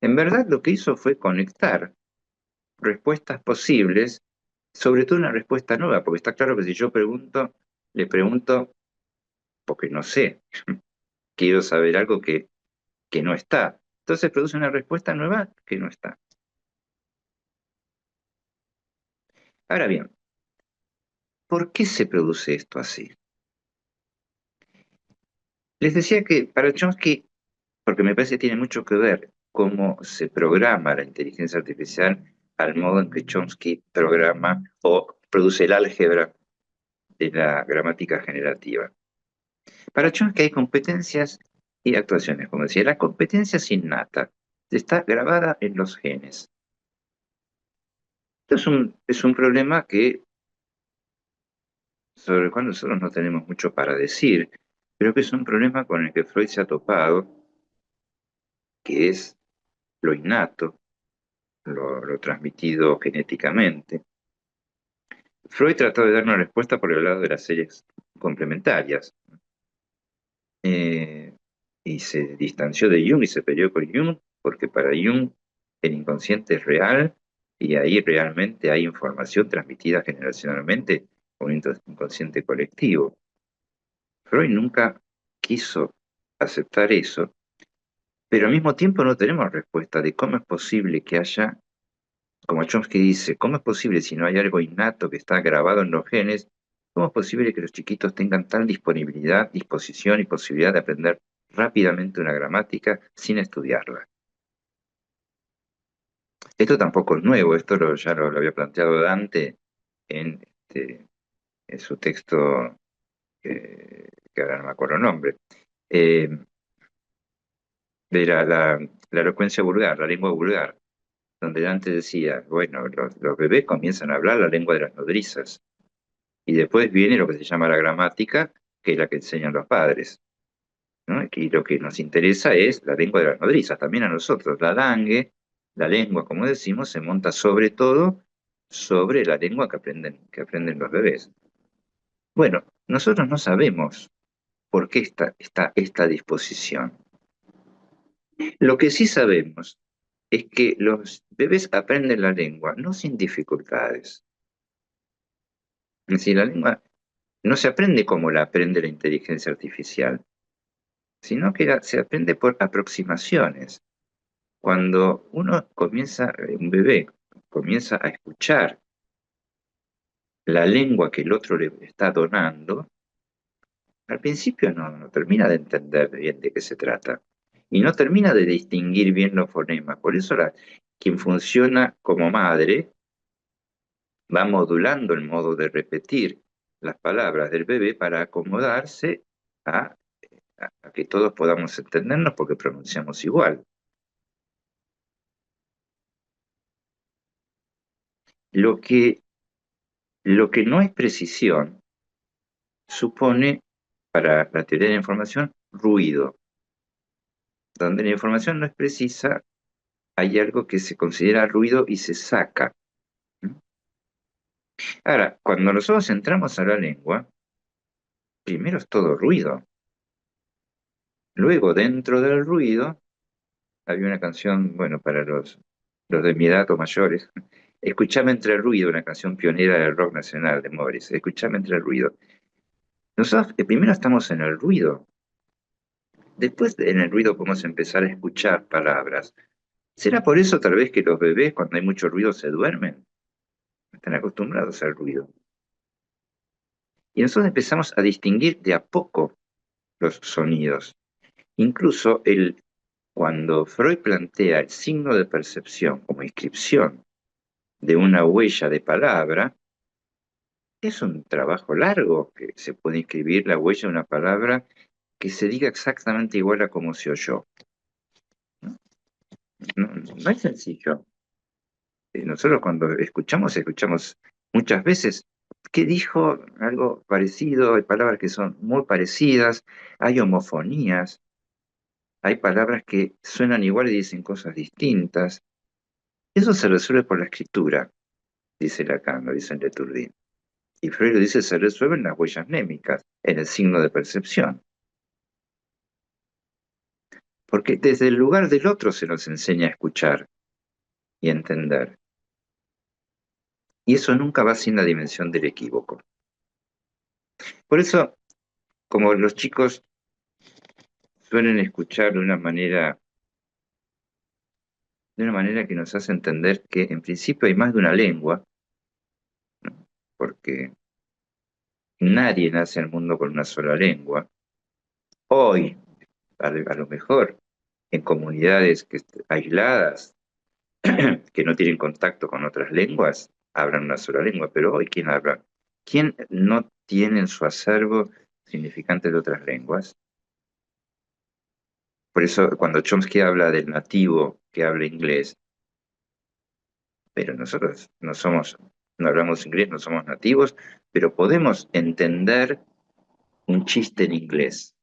En verdad lo que hizo fue conectar respuestas posibles, sobre todo una respuesta nueva, porque está claro que si yo pregunto, le pregunto porque no sé, quiero saber algo que no está. Entonces produce una respuesta nueva que no está. Ahora bien, ¿por qué se produce esto así? Les decía que para Chomsky, porque me parece que tiene mucho que ver cómo se programa la inteligencia artificial al modo en que Chomsky programa o produce el álgebra de la gramática generativa. Para Chomsky hay competencias y actuaciones, como decía. La competencia es innata, está grabada en los genes. Esto es un problema sobre el cual nosotros no tenemos mucho para decir, pero que es un problema con el que Freud se ha topado, que es lo innato, lo transmitido genéticamente. Freud trató de dar una respuesta por el lado de las series complementarias, eh, y se distanció de Jung y se peleó con Jung, porque para Jung el inconsciente es real y ahí realmente hay información transmitida generacionalmente con un inconsciente colectivo. Freud nunca quiso aceptar eso, pero al mismo tiempo no tenemos respuesta de cómo es posible que haya, como Chomsky dice, cómo es posible si no hay algo innato que está grabado en los genes, cómo es posible que los chiquitos tengan tal disponibilidad, disposición y posibilidad de aprender rápidamente una gramática sin estudiarla. Esto tampoco es nuevo, esto ya lo había planteado Dante en, en su texto, que ahora no me acuerdo el nombre. Eh, de la elocuencia vulgar, la lengua vulgar, donde antes decía, bueno, los bebés comienzan a hablar la lengua de las nodrizas, y después viene lo que se llama la gramática, que es la que enseñan los padres, ¿no? Y lo que nos interesa es la lengua de las nodrizas, también a nosotros. La langue, la lengua, como decimos, se monta sobre todo sobre la lengua que aprenden los bebés. Bueno, nosotros no sabemos por qué está esta disposición. Lo que sí sabemos es que los bebés aprenden la lengua no sin dificultades. Es decir, la lengua no se aprende como la aprende la inteligencia artificial, sino que se aprende por aproximaciones. Cuando un bebé comienza a escuchar la lengua que el otro le está donando, al principio no termina de entender bien de qué se trata y no termina de distinguir bien los fonemas. Por eso quien funciona como madre va modulando el modo de repetir las palabras del bebé para acomodarse a, a que todos podamos entendernos porque pronunciamos igual. Lo que, lo que no es precisión supone, para la teoría de la información, ruido. Donde la información no es precisa, hay algo que se considera ruido y se saca. Ahora, cuando nosotros entramos a la lengua, primero es todo ruido. Luego, dentro del ruido, había una canción, bueno, para los de mi edad o mayores. Escuchame entre el ruido, una canción pionera del rock nacional de Morris. Escuchame entre el ruido. Nosotros primero estamos en el ruido. Después en el ruido podemos empezar a escuchar palabras. ¿Será por eso tal vez que los bebés cuando hay mucho ruido se duermen? Están acostumbrados al ruido. Y nosotros empezamos a distinguir de a poco los sonidos. Incluso cuando Freud plantea el signo de percepción como inscripción de una huella de palabra, es un trabajo largo que se puede inscribir la huella de una palabra que se diga exactamente igual a como se oyó. No, no es sencillo. nosotros cuando escuchamos, escuchamos muchas veces. ¿Qué dijo? Algo parecido, hay palabras que son muy parecidas, hay homofonías, hay palabras que suenan igual y dicen cosas distintas. Eso se resuelve por la escritura, dice Lacan, lo dice Leturdín. Y Freud lo dice, se resuelven las huellas némicas, en el signo de percepción. Porque desde el lugar del otro se nos enseña a escuchar y a entender. Y eso nunca va sin la dimensión del equívoco. Por eso, como los chicos suelen escuchar de una manera que nos hace entender que en principio hay más de una lengua, ¿no? Porque nadie nace al mundo con una sola lengua. Hoy, a lo mejor, en comunidades aisladas, que no tienen contacto con otras lenguas, hablan una sola lengua, pero hoy, ¿quién habla? ¿Quién no tiene en su acervo significantes de otras lenguas? Por eso, cuando Chomsky habla del nativo que habla inglés, pero nosotros no hablamos inglés, no somos nativos, pero podemos entender un chiste en inglés.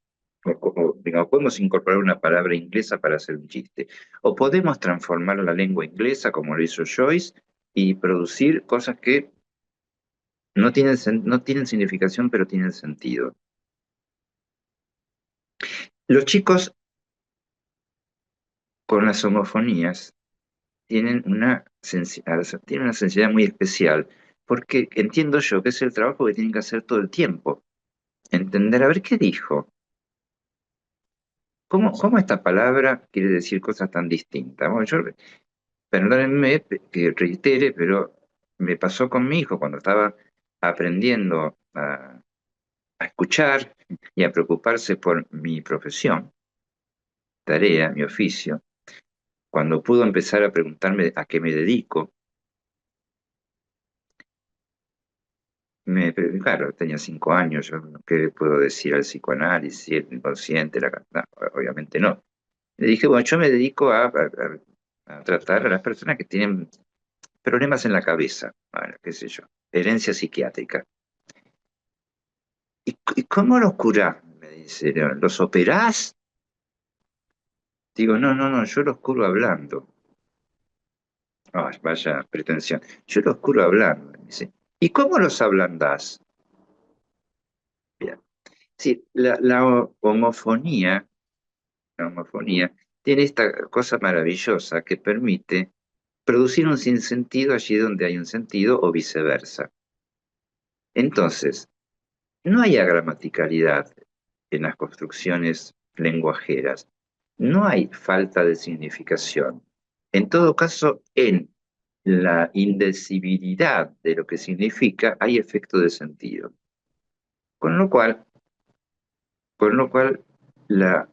Digamos, podemos incorporar una palabra inglesa para hacer un chiste. O podemos transformar la lengua inglesa, como lo hizo Joyce, y producir cosas que no tienen significación, pero tienen sentido. Los chicos con las homofonías tienen una sensibilidad muy especial, porque entiendo yo que es el trabajo que tienen que hacer todo el tiempo. Entender, a ver qué dijo. ¿Cómo esta palabra quiere decir cosas tan distintas? Bueno, perdónenme que reitere, pero me pasó con mi hijo cuando estaba aprendiendo a escuchar y a preocuparse por mi profesión, tarea, mi oficio. Cuando pudo empezar a preguntarme a qué me dedico, claro, tenía 5 años, yo, ¿qué puedo decir al psicoanálisis, el inconsciente? No, obviamente no. Le dije, bueno, yo me dedico a tratar a las personas que tienen problemas en la cabeza, bueno, qué sé yo, herencia psiquiátrica. ¿Y cómo los curás? Me dice, ¿los operás? Digo, no, no, no, yo los curo hablando. Ah, vaya pretensión. Yo los curo hablando, me dice. ¿Y cómo los ablandás? Bien. Sí, la homofonía tiene esta cosa maravillosa que permite producir un sinsentido allí donde hay un sentido o viceversa. Entonces, no hay agramaticalidad en las construcciones lenguajeras, no hay falta de significación. En todo caso, en la indecibilidad de lo que significa hay efecto de sentido. Con lo cual, con lo cual la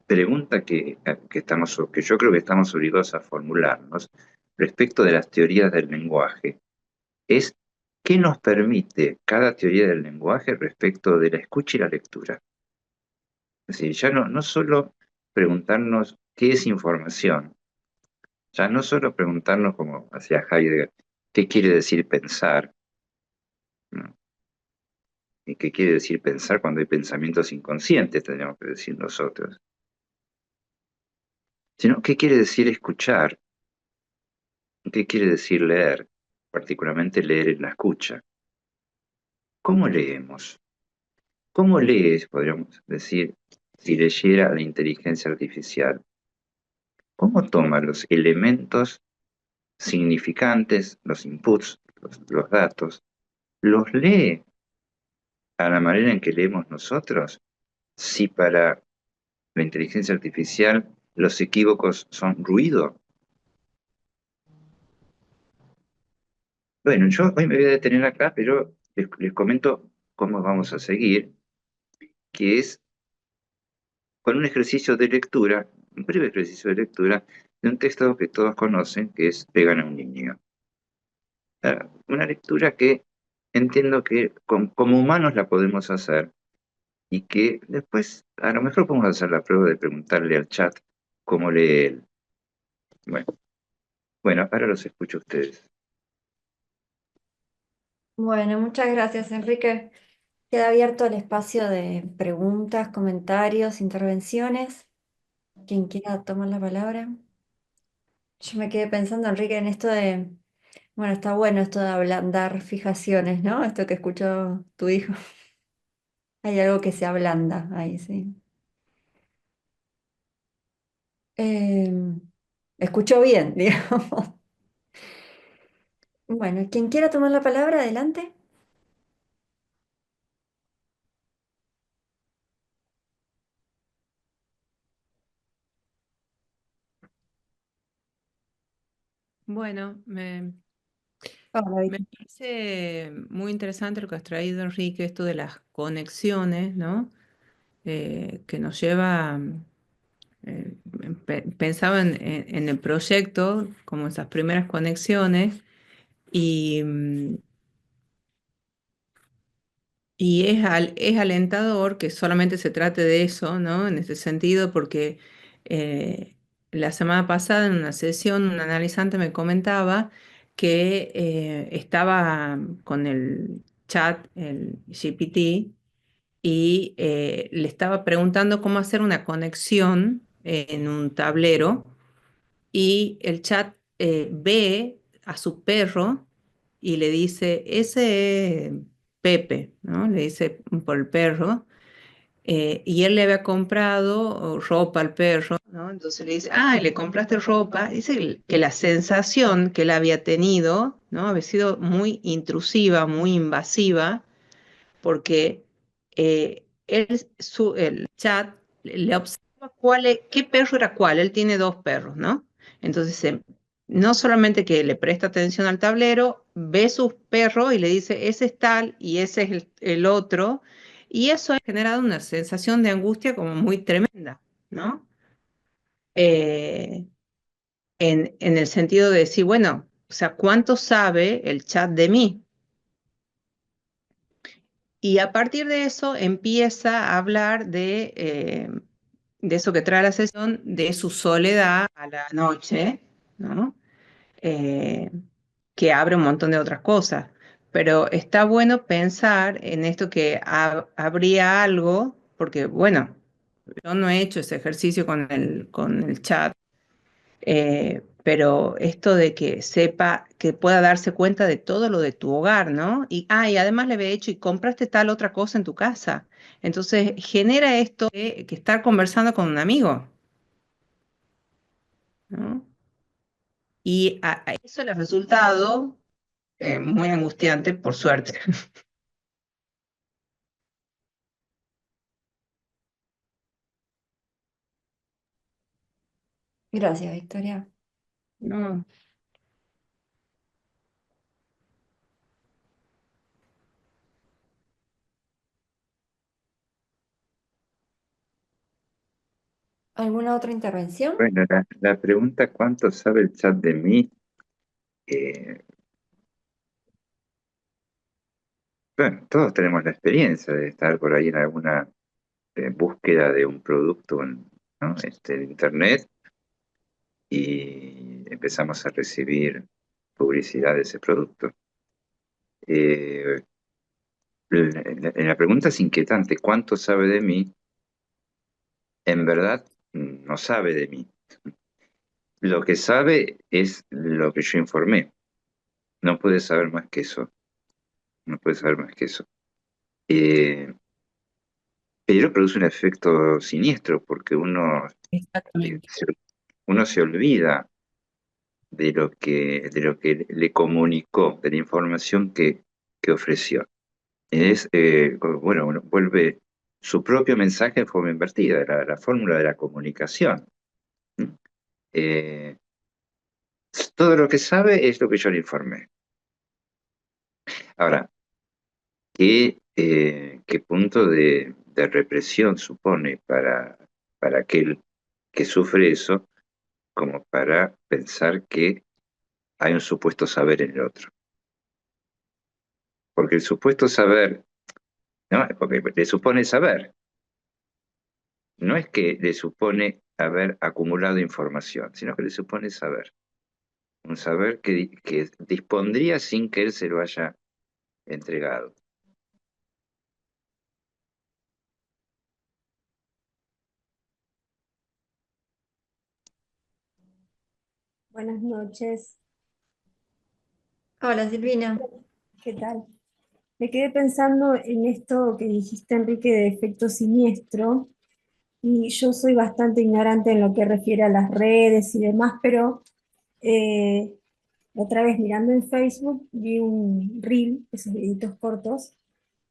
pregunta que yo creo que estamos obligados a formularnos respecto de las teorías del lenguaje es ¿qué nos permite cada teoría del lenguaje respecto de la escucha y la lectura? Es decir, ya no solo preguntarnos qué es información, ya no solo preguntarnos, como hacía Heidegger, qué quiere decir pensar, ¿no? Y qué quiere decir pensar cuando hay pensamientos inconscientes, tendríamos que decir nosotros, sino qué quiere decir escuchar, qué quiere decir leer, particularmente leer en la escucha. ¿Cómo leemos? ¿Cómo lees, podríamos decir, si leyera la inteligencia artificial? ¿Cómo toma los elementos significantes, los inputs, los datos, los lee a la manera en que leemos nosotros? Si para la inteligencia artificial los equívocos son ruido. Bueno, yo hoy me voy a detener acá, pero les comento cómo vamos a seguir, que es con un ejercicio de lectura, un breve ejercicio de lectura de un texto que todos conocen, que es Pegan a un niño. Una lectura que entiendo que como humanos la podemos hacer y que después a lo mejor podemos hacer la prueba de preguntarle al chat cómo lee él. Bueno, Bueno, ahora los escucho a ustedes. Bueno, muchas gracias, Enrique. Queda abierto el espacio de preguntas, comentarios, intervenciones. Quien quiera tomar la palabra. Yo me quedé pensando, Enrique, en esto de, bueno, está bueno esto de ablandar fijaciones, ¿no? Esto que escuchó tu hijo. Hay algo que se ablanda ahí, sí. Eh, escuchó bien, digamos. Bueno, quien quiera tomar la palabra, adelante. Bueno, Hola, me Vicky. parece muy interesante lo que has traído, Enrique, esto de las conexiones, ¿no? Que nos lleva, pensaba en el proyecto, como esas primeras conexiones, y, y es alentador que solamente se trate de eso, ¿no? En ese sentido, porque la semana pasada en una sesión un analizante me comentaba que estaba con el chat, el GPT, y le estaba preguntando cómo hacer una conexión en un tablero y el chat ve a su perro y le dice, ese es Pepe, ¿no? Le dice por el perro. Y él le había comprado ropa al perro, ¿no? Entonces le dice, ah, le compraste ropa. Dice que la sensación que él había tenido, ¿no? Había sido muy intrusiva, muy invasiva, porque el chat le observa qué perro era cuál. Él tiene dos perros, ¿no? Entonces, no solamente que le presta atención al tablero, ve sus perros y le dice, ese es tal y ese es el otro. Y eso ha generado una sensación de angustia como muy tremenda, ¿no? Eh, en el sentido de decir, bueno, o sea, ¿cuánto sabe el chat de mí? Y a partir de eso empieza a hablar de eso que trae la sesión, de su soledad a la noche, ¿no? Eh, que abre un montón de otras cosas. Pero está bueno pensar en esto que habría algo, porque bueno, yo no he hecho ese ejercicio con el chat, pero esto de que sepa, que pueda darse cuenta de todo lo de tu hogar, ¿no? Y además le había hecho, y compraste tal otra cosa en tu casa. Entonces genera esto de que estar conversando con un amigo, ¿no? Y a eso le ha resultado muy angustiante, por suerte. Gracias, Victoria. ¿No? ¿Alguna otra intervención? Bueno, la pregunta ¿cuánto sabe el chat de mí? Eh, bueno, todos tenemos la experiencia de estar por ahí en alguna búsqueda de un producto ¿no? En Internet y empezamos a recibir publicidad de ese producto. Eh, la pregunta es inquietante, ¿cuánto sabe de mí? En verdad, no sabe de mí. Lo que sabe es lo que yo informé. No puede saber más que eso. No puede saber más que eso. Eh, pero produce un efecto siniestro porque Exactamente. se, uno se olvida de lo que le comunicó, de la información que ofreció. Bueno, uno vuelve su propio mensaje en forma invertida, la fórmula de la comunicación. ¿Mm? Eh, Todo lo que sabe es lo que yo le informé. Ahora, ¿qué punto de represión supone para aquel que sufre eso, como para pensar que hay un supuesto saber en el otro? Porque el supuesto saber, ¿no? Porque le supone saber, no es que le supone haber acumulado información, sino que le supone saber. un saber que dispondría sin que él se lo haya entregado. Buenas noches, Hola Silvina. ¿qué tal? Me quedé pensando en esto que dijiste, Enrique, de efecto siniestro, y yo soy bastante ignorante en lo que refiere a las redes y demás, pero eh, otra vez mirando en Facebook vi un reel, esos videitos cortos,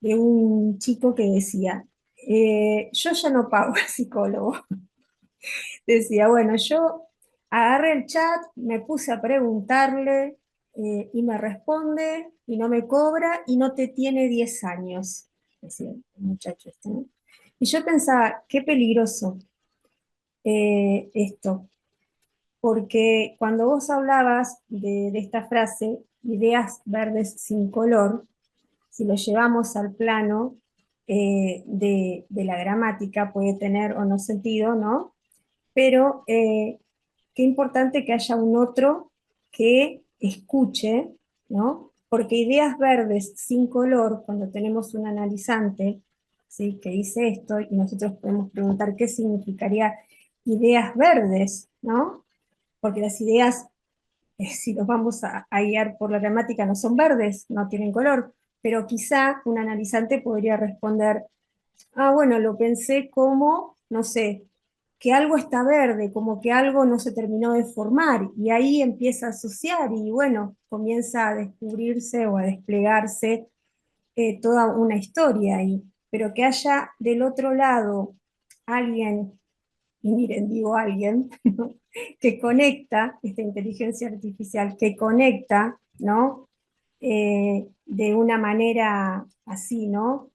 de un chico que decía, yo ya no pago al psicólogo. Decía, bueno, yo agarré el chat, me puse a preguntarle y me responde y no me cobra y no te tiene 10 años, decía el muchacho este, ¿no? Y yo pensaba, qué peligroso esto, porque cuando vos hablabas de esta frase, ideas verdes sin color, si lo llevamos al plano de la gramática, puede tener o no sentido, ¿no? Pero qué importante que haya un otro que escuche, ¿no? Porque ideas verdes sin color, cuando tenemos un analizante, ¿sí? Que dice esto, y nosotros podemos preguntar qué significaría ideas verdes, ¿no? Porque las ideas, si los vamos a guiar por la gramática, no son verdes, no tienen color, pero quizá un analizante podría responder, ah, bueno, lo pensé como, no sé, que algo está verde, como que algo no se terminó de formar, y ahí empieza a asociar y bueno, comienza a descubrirse o a desplegarse toda una historia ahí. Pero que haya del otro lado alguien, y miren, digo alguien, ¿no? Que conecta, esta inteligencia artificial, que conecta, ¿no? De una manera así, ¿no?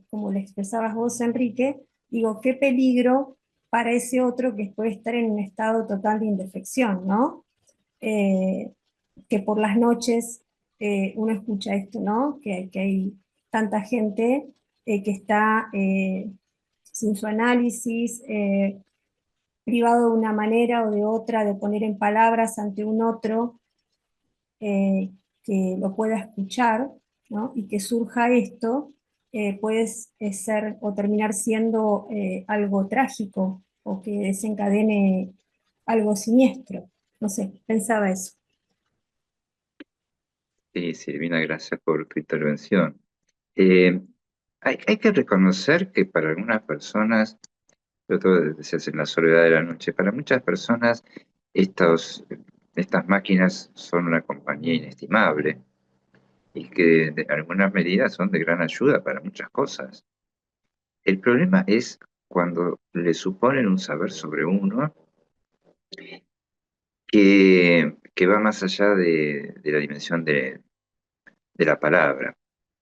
Como lo expresabas vos, Enrique, digo, qué peligro para ese otro que puede estar en un estado total de indefección, ¿no? Eh, que por las noches uno escucha esto, ¿no? Que hay tanta gente que está sin su análisis, privado de una manera o de otra de poner en palabras ante un otro eh, que lo pueda escuchar, ¿no? Y que surja esto, puede ser o terminar siendo algo trágico o que desencadene algo siniestro. No sé, pensaba eso. Sí, Silvina, gracias por tu intervención. Eh, hay que reconocer que para algunas personas, sobre todo decías en la soledad de la noche, para muchas personas estas máquinas son una compañía inestimable y que de algunas medidas son de gran ayuda para muchas cosas. El problema es cuando le suponen un saber sobre uno que va más allá de la dimensión de la palabra,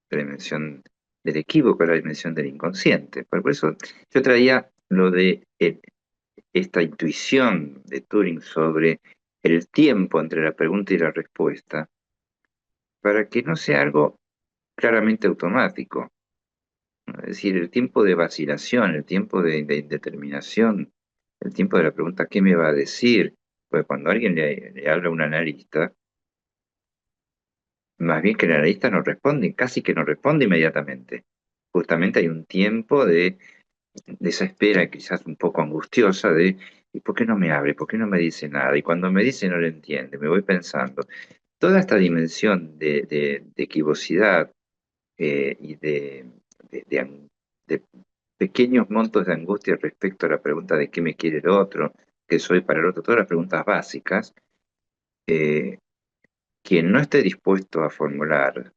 de la dimensión del equívoco, de la dimensión del inconsciente. Por eso yo traía lo de esta intuición de Turing sobre el tiempo entre la pregunta y la respuesta, para que no sea algo claramente automático, ¿no? Es decir, el tiempo de vacilación, el tiempo de indeterminación, el tiempo de la pregunta ¿qué me va a decir? Pues cuando alguien le habla a un analista, más bien que el analista no responde, casi que no responde inmediatamente. Justamente hay un tiempo de esa espera quizás un poco angustiosa de ¿y por qué no me abre? ¿Por qué no me dice nada? Y cuando me dice no lo entiende, me voy pensando. Toda esta dimensión de equivocidad y de pequeños montos de angustia respecto a la pregunta de qué me quiere el otro, qué soy para el otro, todas las preguntas básicas, eh, quien no esté dispuesto a formularlas,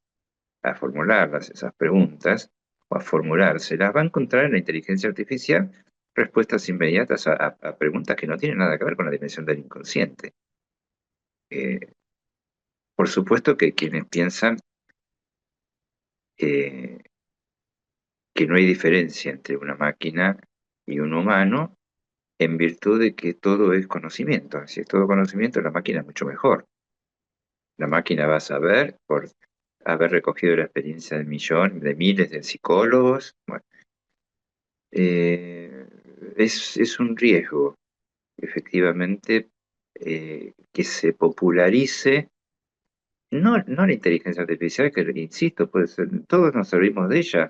esas preguntas, o a formulárselas, va a encontrar en la inteligencia artificial respuestas inmediatas a preguntas que no tienen nada que ver con la dimensión del inconsciente. Eh, por supuesto que quienes piensan eh, que no hay diferencia entre una máquina y un humano, en virtud de que todo es conocimiento. Si es todo conocimiento, la máquina es mucho mejor. La máquina va a saber por haber recogido la experiencia de miles de psicólogos. Bueno, es un riesgo, efectivamente, que se popularice, no la inteligencia artificial, que insisto, puede ser, todos nos servimos de ella,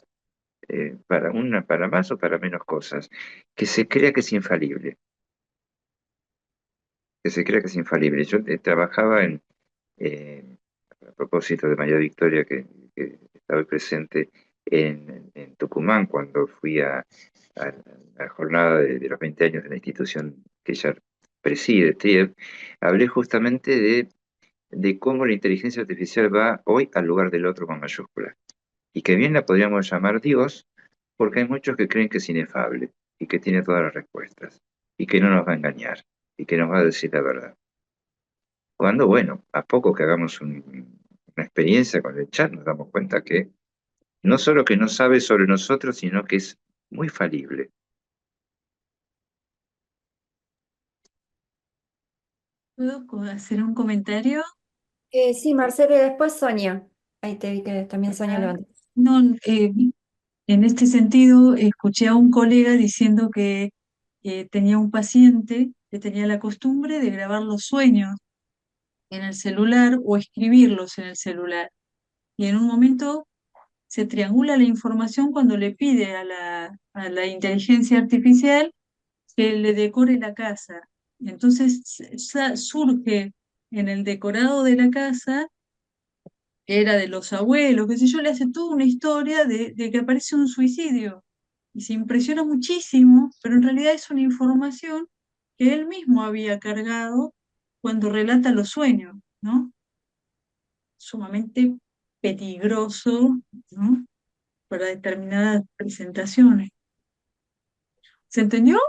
para más o para menos cosas, que se crea que es infalible, que se crea que es infalible. Yo trabajaba eh, a propósito de María Victoria, que estaba hoy presente en Tucumán cuando fui a la jornada de los 20 años de la institución que ella preside, TRIEB, hablé justamente de cómo la inteligencia artificial va hoy al lugar del otro con mayúsculas. Y que bien la podríamos llamar Dios, porque hay muchos que creen que es inefable y que tiene todas las respuestas y que no nos va a engañar y que nos va a decir la verdad. Cuando, bueno, a poco que hagamos una experiencia con el chat, nos damos cuenta que no solo que no sabe sobre nosotros, sino que es muy falible. ¿Puedo hacer un comentario? Sí, Marcelo, y después Sonia. Ahí te vi que también Sonia Ah, levantó. no, en este sentido, escuché a un colega diciendo que tenía un paciente que tenía la costumbre de grabar los sueños en el celular o escribirlos en el celular. Y en un momento se triangula la información cuando le pide a la inteligencia artificial que le decore la casa. Entonces surge en el decorado de la casa, que era de los abuelos, qué sé yo, le hace toda una historia de que aparece un suicidio. Y se impresiona muchísimo, pero en realidad es una información que él mismo había cargado cuando relata los sueños, ¿no? Sumamente peligroso, ¿no? Para determinadas presentaciones. ¿Se entendió?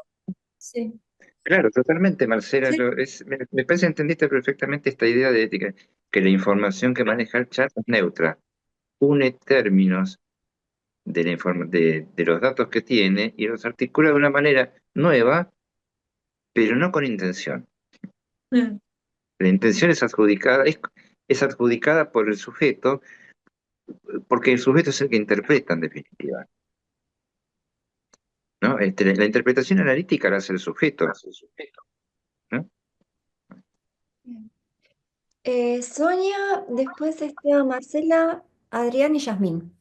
Sí. Claro, totalmente, Marcela. Sí. Me parece que entendiste perfectamente esta idea de que la información que maneja el chat es neutra, une términos de los datos que tiene y los articula de una manera nueva, pero no con intención. Claro. La intención es adjudicada por el sujeto, porque el sujeto es el que interpreta en definitiva, ¿no? La interpretación analítica la hace el sujeto, ¿no? Bien. Sonia, después está Marcela, Adrián y Yasmín.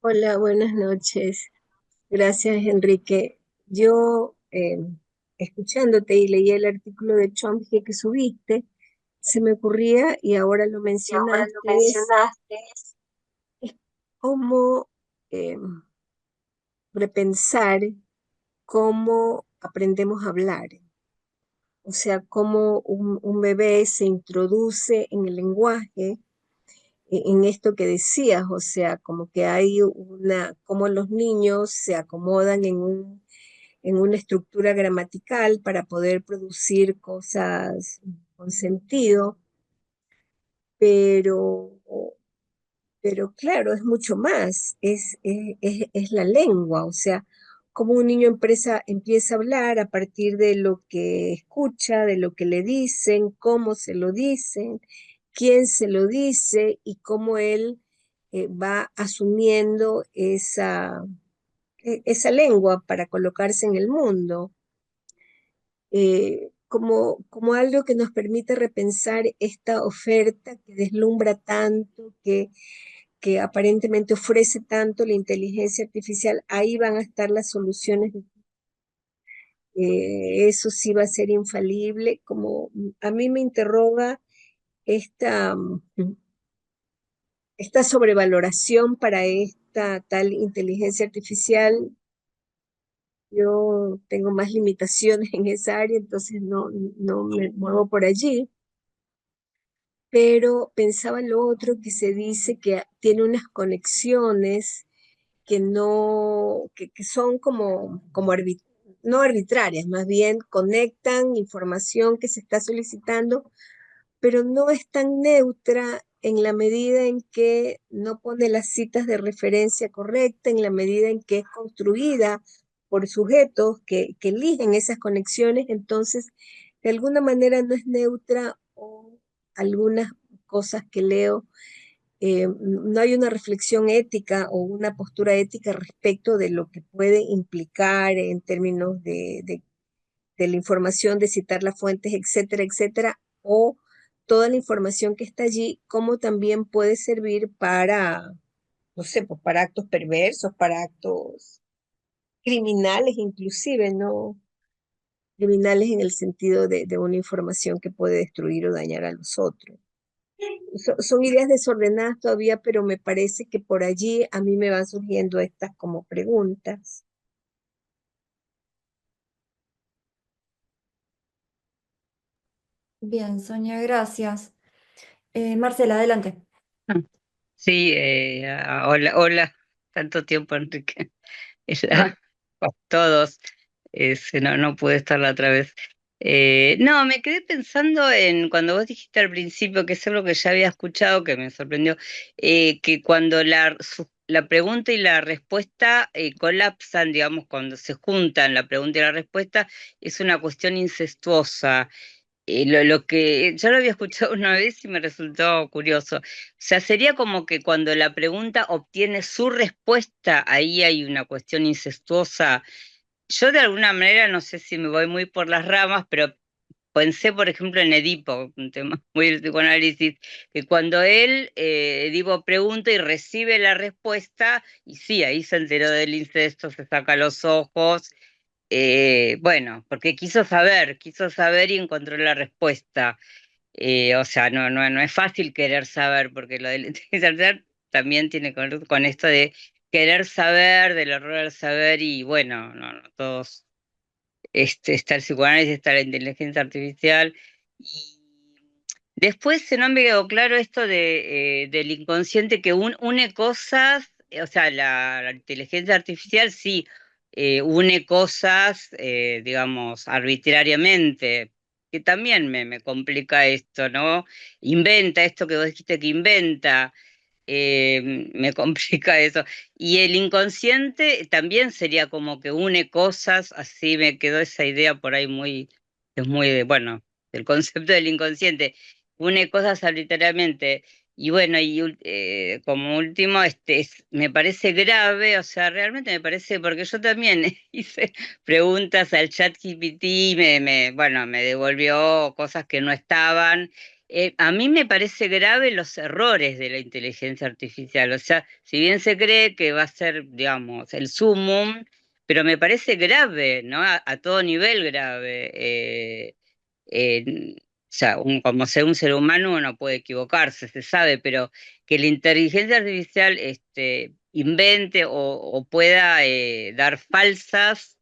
Hola, buenas noches. Gracias, Enrique. Yo, escuchándote y leí el artículo de Chomsky que subiste, se me ocurría, y ahora lo mencionaste, es cómo eh, repensar cómo aprendemos a hablar. O sea, cómo un bebé se introduce en el lenguaje, en esto que decías, o sea, como que hay como los niños se acomodan en una estructura gramatical para poder producir cosas con sentido, pero, pero claro, es mucho más, es la lengua, o sea, cómo un niño empieza a hablar a partir de lo que escucha, de lo que le dicen, cómo se lo dicen, quién se lo dice y cómo él va asumiendo esa lengua para colocarse en el mundo. Como algo que nos permite repensar esta oferta que deslumbra tanto, que aparentemente ofrece tanto la inteligencia artificial. Ahí van a estar las soluciones. Eso sí va a ser infalible. Como a mí me interroga esta, esta sobrevaloración para esta tal inteligencia artificial. Yo tengo más limitaciones en esa área, entonces no me muevo por allí. Pero pensaba en lo otro que se dice que tiene unas conexiones que no, que son no arbitrarias, más bien conectan información que se está solicitando, pero no es tan neutra en la medida en que no pone las citas de referencia correcta, en la medida en que es construida por sujetos que eligen esas conexiones, entonces de alguna manera no es neutra, o algunas cosas que leo, no hay una reflexión ética o una postura ética respecto de lo que puede implicar en términos de la información, de citar las fuentes, etcétera, etcétera, o toda la información que está allí, como también puede servir para, no sé, pues para actos perversos, para actos criminales inclusive, ¿no? Criminales en el sentido de una información que puede destruir o dañar a los otros. Son ideas desordenadas todavía, pero me parece que por allí a mí me van surgiendo estas como preguntas. Bien, Sonia, gracias. Marcela, adelante. Sí, hola, hola, tanto tiempo, Enrique. Todos, no pude estar la otra vez. No, me quedé pensando en cuando vos dijiste al principio, que es algo que ya había escuchado, que me sorprendió, que cuando la pregunta y la respuesta colapsan, digamos, cuando se juntan la pregunta y la respuesta, es una cuestión incestuosa. Lo que yo lo había escuchado una vez y me resultó curioso. O sea, sería como que cuando la pregunta obtiene su respuesta, ahí hay una cuestión incestuosa. Yo de alguna manera, no sé si me voy muy por las ramas, pero pensé, por ejemplo, en Edipo, un tema muy del psicoanálisis, que cuando Edipo pregunta y recibe la respuesta, y sí, ahí se enteró del incesto, se saca los ojos, bueno, porque quiso saber y encontró la respuesta. O sea, no es fácil querer saber, porque lo de la inteligencia artificial también tiene que ver con esto de querer saber, del error al saber, y bueno, no todos, está el psicoanálisis, está la inteligencia artificial, y después se no me quedó claro esto del inconsciente que une cosas, o sea, la inteligencia artificial sí une cosas, digamos, arbitrariamente, que también me complica esto, ¿no? Inventa esto que vos dijiste que inventa, me complica eso. Y el inconsciente también sería como que une cosas, así me quedó esa idea por ahí es muy bueno, del concepto del inconsciente, une cosas arbitrariamente. Y bueno, como último, me parece grave, o sea, realmente me parece, porque yo también hice preguntas al chat GPT y bueno, me devolvió cosas que no estaban. A mí me parece grave los errores de la inteligencia artificial. O sea, si bien se cree que va a ser, digamos, el sumum, pero me parece grave, ¿no? A todo nivel grave. O sea, como ser un ser humano uno puede equivocarse, se sabe, pero que la inteligencia artificial invente o pueda dar falsas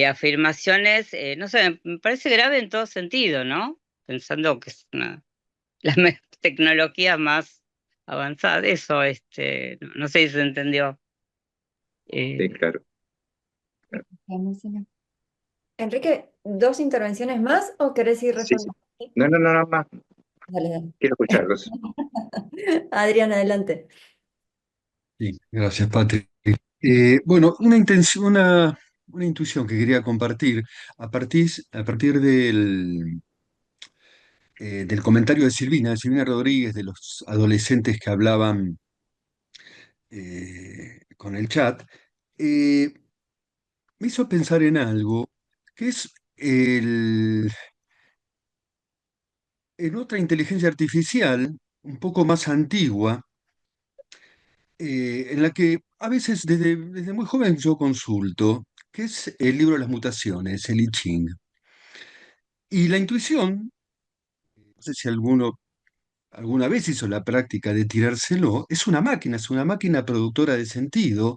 afirmaciones, no sé, me parece grave en todo sentido, ¿no? Pensando que es la tecnología más avanzada, eso, no sé si se entendió. Sí, Eh, claro. Bien, Marcela. Enrique, ¿dos intervenciones más o querés ir Sí, sí. respondiendo? Sí. No, más. Dale, dale. Quiero escucharlos. Adrián, adelante. Sí, gracias, Patrick. Bueno, una intuición que quería compartir a partir del comentario de Silvina Rodríguez, de los adolescentes que hablaban con el chat, eh, me hizo pensar en algo que es en otra inteligencia artificial un poco más antigua, en la que a veces desde muy joven yo consulto, que es el libro de las mutaciones, el I Ching. Y la intuición, no sé si alguna vez hizo la práctica de tirárselo, es una máquina productora de sentido.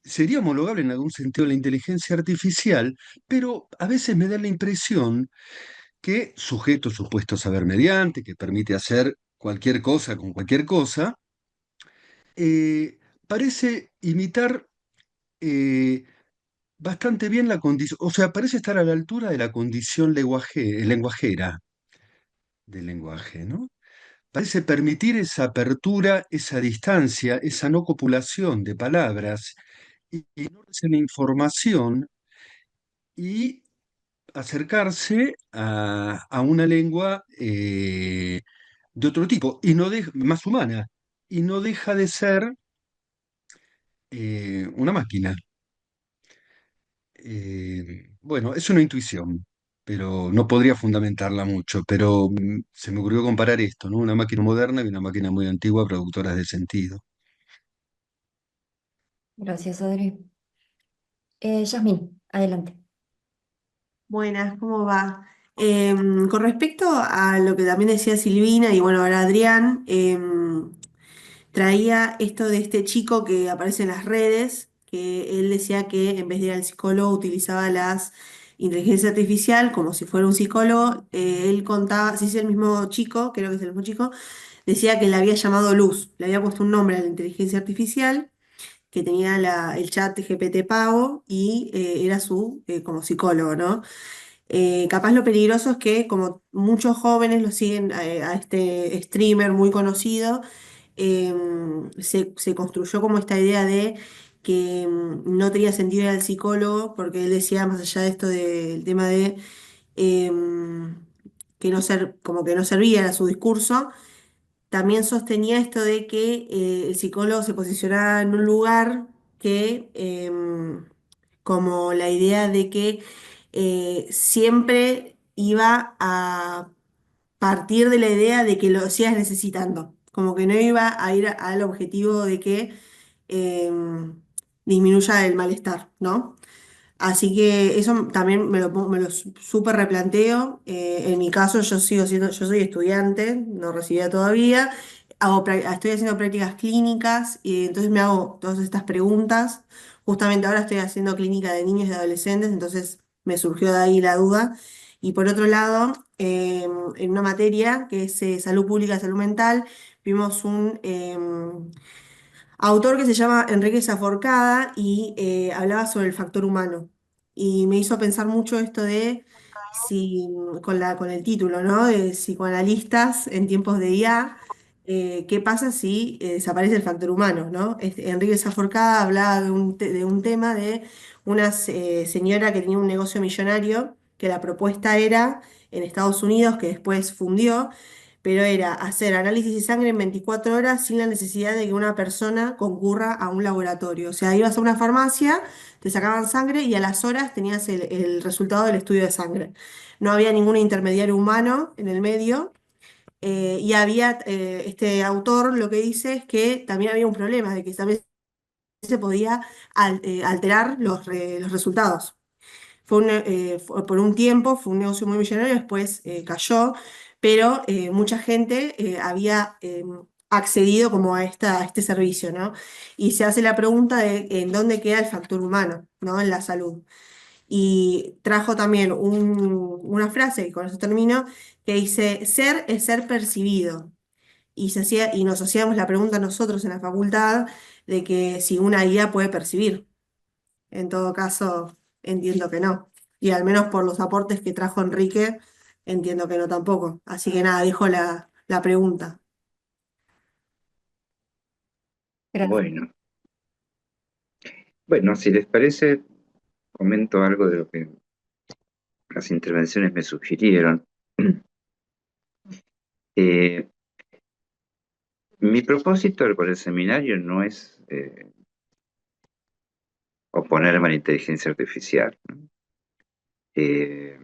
Sería homologable en algún sentido a la inteligencia artificial, pero a veces me da la impresión que sujeto supuesto saber mediante, que permite hacer cualquier cosa con cualquier cosa, eh, parece imitar eh, bastante bien la condición, o sea, parece estar a la altura de la condición lenguajera del lenguaje, ¿no? Parece permitir esa apertura, esa distancia, esa no copulación de palabras y no la información y acercarse a una lengua de otro tipo, más humana, y no deja de ser una máquina. Bueno, es una intuición. pero no podría fundamentarla mucho. Pero se me ocurrió comparar esto, ¿no? Una máquina moderna y una máquina muy antigua, productoras de sentido. Gracias, Adri. Yasmín, adelante. Buenas, ¿cómo va? Con respecto a lo que también decía Silvina y bueno, ahora Adrián, traía esto de este chico que aparece en las redes, que él decía que en vez de ir al psicólogo utilizaba las inteligencia artificial como si fuera un psicólogo. Él contaba, si es el mismo chico, creo que es el mismo chico, decía que le había llamado Luz, le había puesto un nombre a la inteligencia artificial, que tenía el chat GPT pago y era su como psicólogo, ¿no? Capaz lo peligroso es que como muchos jóvenes lo siguen a este streamer muy conocido, se construyó como esta idea de que no tenía sentido ir al psicólogo, porque él decía, más allá de esto del tema de que no ser, como que no servía a su discurso, también sostenía esto de que el psicólogo se posicionaba en un lugar que, como la idea de que siempre iba a partir de la idea de que lo sigas necesitando, como que no iba a ir al objetivo de que disminuya el malestar, ¿no? Así que eso también me lo súper replanteo. En mi caso, yo sigo siendo, yo soy estudiante, no recibida todavía. Estoy haciendo prácticas clínicas y entonces me hago todas estas preguntas. Justamente ahora estoy haciendo clínica de niños y adolescentes, entonces me surgió de ahí la duda. Y por otro lado, en una materia que es salud pública, salud mental, vimos un autor que se llama Enrique Saforcada y hablaba sobre el factor humano. Y me hizo pensar mucho esto de si, con el título, ¿no? De psicoanalistas en tiempos de IA, ¿qué pasa si desaparece el factor humano, ¿no? Enrique Saforcada hablaba de un tema de una señora que tenía un negocio millonario, que la propuesta era en Estados Unidos, que después fundió, pero era hacer análisis de sangre en 24 horas sin la necesidad de que una persona concurra a un laboratorio. O sea, ibas a una farmacia, te sacaban sangre y a las horas tenías el resultado del estudio de sangre. No había ningún intermediario humano en el medio. Y había, este autor lo que dice es que también había un problema, de que también se podía alterar los resultados. Por un tiempo fue un negocio muy millonario, después cayó, pero mucha gente había accedido como a este servicio, ¿no? Y se hace la pregunta de en dónde queda el factor humano, ¿no? En la salud. Y trajo también una frase, y con eso termino, que dice, ser es ser percibido. Y nos hacíamos la pregunta nosotros en la facultad de que si una IA puede percibir. En todo caso, entiendo que no. Y al menos por los aportes que trajo Enrique, entiendo que no tampoco. Así que nada, dejo la pregunta. Gracias. Bueno, si les parece, comento algo de lo que las intervenciones me sugirieron. Eh, Mi propósito con el seminario no es oponerme a la inteligencia artificial, ¿no? Eh,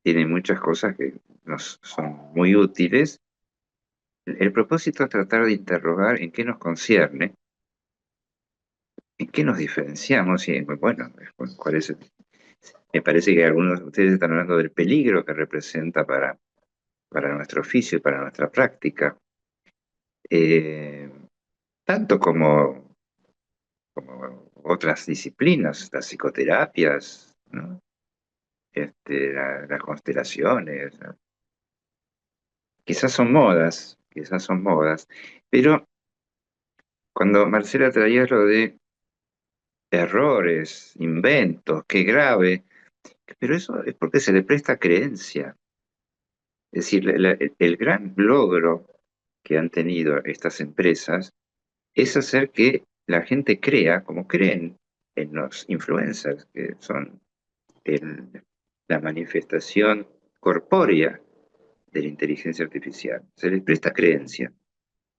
Tiene muchas cosas que nos son muy útiles. El propósito es tratar de interrogar en qué nos concierne, en qué nos diferenciamos y, bueno, cuál es me parece que algunos de ustedes están hablando del peligro que representa para nuestro oficio y para nuestra práctica. Eh, Tanto como otras disciplinas, las psicoterapias, ¿no? Las constelaciones, ¿no? Quizás son modas, pero cuando Marcela traía lo de errores, inventos, qué grave, pero eso es porque se le presta creencia. Es decir, el gran logro que han tenido estas empresas es hacer que la gente crea, como creen en los influencers, que son el- la manifestación corpórea de la inteligencia artificial. Se les presta creencia.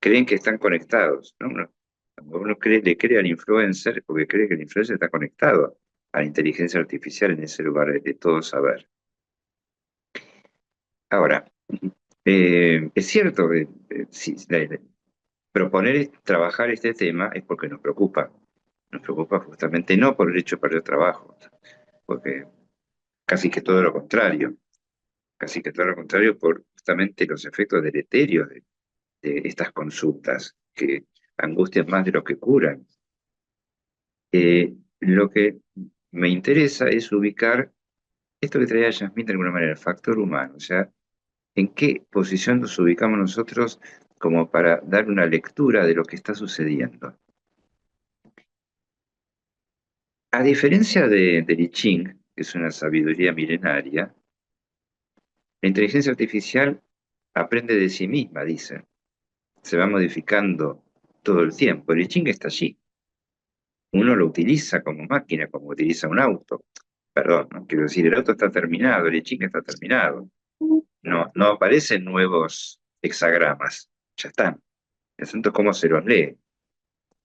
Creen que están conectados, ¿no? Cuando uno le cree al influencer, porque cree que el influencer está conectado a la inteligencia artificial en ese lugar de todo saber. Ahora, es cierto, si, proponer trabajar este tema es porque nos preocupa. Nos preocupa justamente no por el hecho de perder trabajo, porque casi que todo lo contrario, casi que todo lo contrario por justamente los efectos deleterios de estas consultas, que angustian más de lo que curan. Lo que me interesa es ubicar esto que traía Yasmín de alguna manera, el factor humano, o sea, en qué posición nos ubicamos nosotros como para dar una lectura de lo que está sucediendo. A diferencia de I Ching, que es una sabiduría milenaria, la inteligencia artificial aprende de sí misma, dicen. Se va modificando todo el tiempo. El I Ching está allí. Uno lo utiliza como máquina, como utiliza un auto. Perdón, ¿no? Quiero decir, el auto está terminado, el I Ching está terminado. No aparecen nuevos hexagramas, ya están. El asunto es cómo se los lee.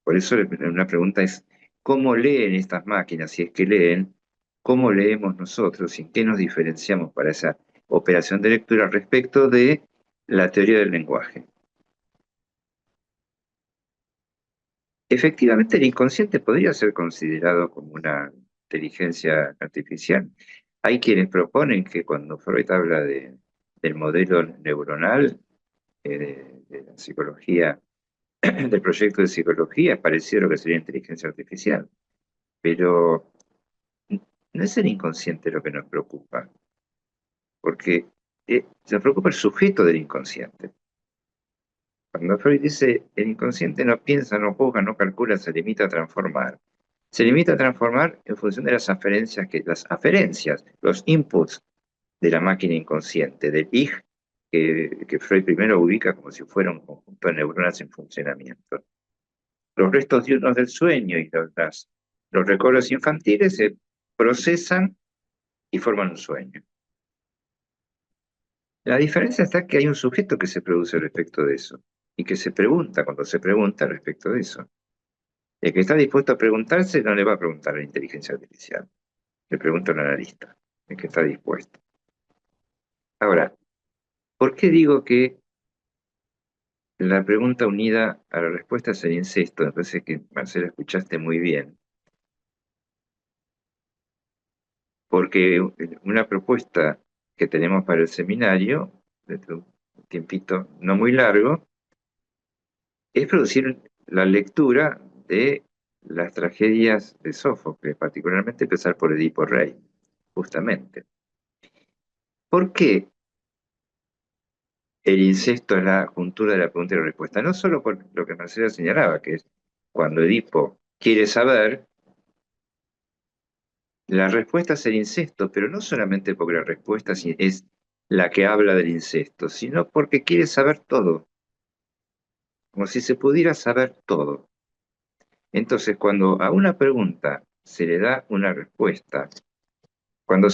Por eso una pregunta es, ¿cómo leen estas máquinas? Si es que leen, ¿cómo leemos nosotros? ¿Y en qué nos diferenciamos para esa operación de lectura respecto de la teoría del lenguaje? Efectivamente, el inconsciente podría ser considerado como una inteligencia artificial. Hay quienes proponen que cuando Freud habla del modelo neuronal, de la psicología, del proyecto de psicología, es parecido a lo que sería inteligencia artificial. Pero no es el inconsciente lo que nos preocupa, porque nos preocupa el sujeto del inconsciente. Cuando Freud dice el inconsciente no piensa, no juzga, no calcula, se limita a transformar. Se limita a transformar en función de las aferencias, los inputs de la máquina inconsciente, del Ich, que Freud primero ubica como si fuera un conjunto de neuronas en funcionamiento. Los restos diurnos del sueño y los recuerdos infantiles se procesan y forman un sueño. La diferencia está que hay un sujeto que se produce respecto de eso y que se pregunta cuando se pregunta respecto de eso. El que está dispuesto a preguntarse no le va a preguntar a la inteligencia artificial, le pregunta al analista, el que está dispuesto. Ahora, ¿por qué digo que la pregunta unida a la respuesta es el incesto? Me parece que, Marcela, escuchaste muy bien. Porque una propuesta que tenemos para el seminario, dentro de un tiempito no muy largo, es producir la lectura de las tragedias de Sófocles, particularmente empezar por Edipo Rey, justamente. ¿Por qué el incesto es la juntura de la pregunta y la respuesta? No solo por lo que Marcela señalaba, que es cuando Edipo quiere saber, la respuesta es el incesto, pero no solamente porque la respuesta es la que habla del incesto, sino porque quiere saber todo, como si se pudiera saber todo. Entonces, cuando a una pregunta se le da una respuesta, cuando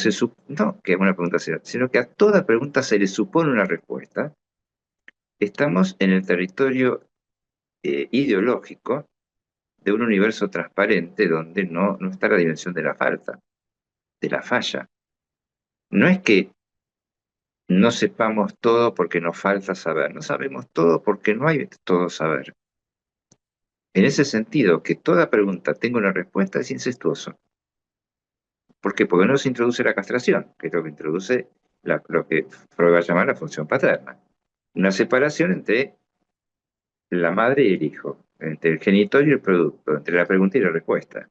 no que a una pregunta se le da, sino que a toda pregunta se le supone una respuesta, estamos en el territorio ideológico de un universo transparente donde no está la dimensión de la falta, de la falla. No es que no sepamos todo porque nos falta saber, no sabemos todo porque no hay todo saber. En ese sentido, que toda pregunta tenga una respuesta es incestuoso. ¿Por qué? Porque no se introduce la castración, que es lo que introduce lo que Freud va a llamar la función paterna. Una separación entre la madre y el hijo, entre el genitor y el producto, entre la pregunta y la respuesta.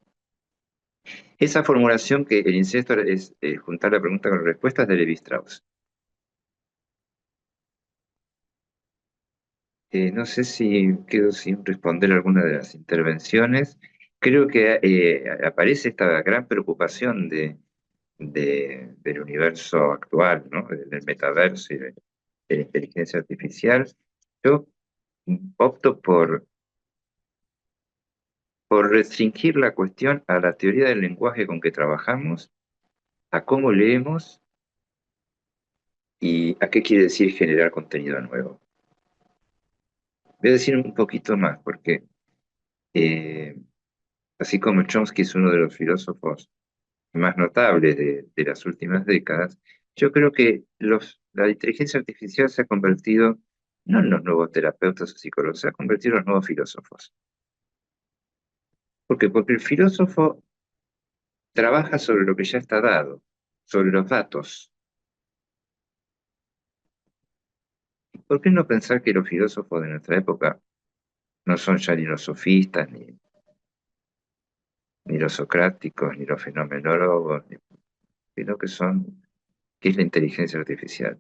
Esa formulación que el incesto es juntar la pregunta con la respuesta es de Levi-Strauss. No sé si quedo sin responder alguna de las intervenciones. Creo que aparece esta gran preocupación del universo actual, ¿no? Del metaverso y de la inteligencia artificial. Yo opto por restringir la cuestión a la teoría del lenguaje con que trabajamos, a cómo leemos y a qué quiere decir generar contenido nuevo. Voy a decir un poquito más, porque así como Chomsky es uno de los filósofos más notables de las últimas décadas, yo creo que los la inteligencia artificial se ha convertido no en los nuevos terapeutas o psicólogos, se ha convertido en los nuevos filósofos. ¿Por qué? Porque el filósofo trabaja sobre lo que ya está dado, sobre los datos. ¿Por qué no pensar que los filósofos de nuestra época no son ya ni los sofistas, ni los socráticos, ni los fenomenólogos, sino que es la inteligencia artificial?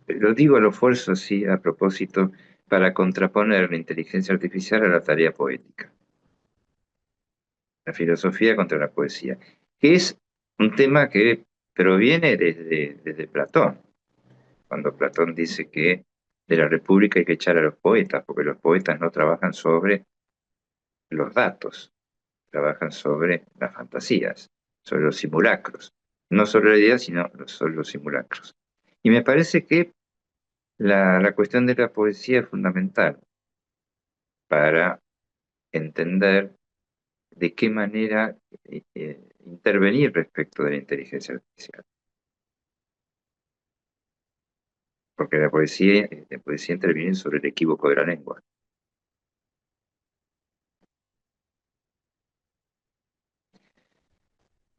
Lo digo a lo fuerzo, sí, a propósito, para contraponer la inteligencia artificial a la tarea poética, la filosofía contra la poesía, que es un tema que proviene desde Platón, cuando Platón dice que de la República hay que echar a los poetas, porque los poetas no trabajan sobre los datos, trabajan sobre las fantasías, sobre los simulacros, no sobre la idea, sino sobre los simulacros. Y me parece que la cuestión de la poesía es fundamental para entender de qué manera intervenir respecto de la inteligencia artificial. Porque la poesía interviene sobre el equívoco de la lengua.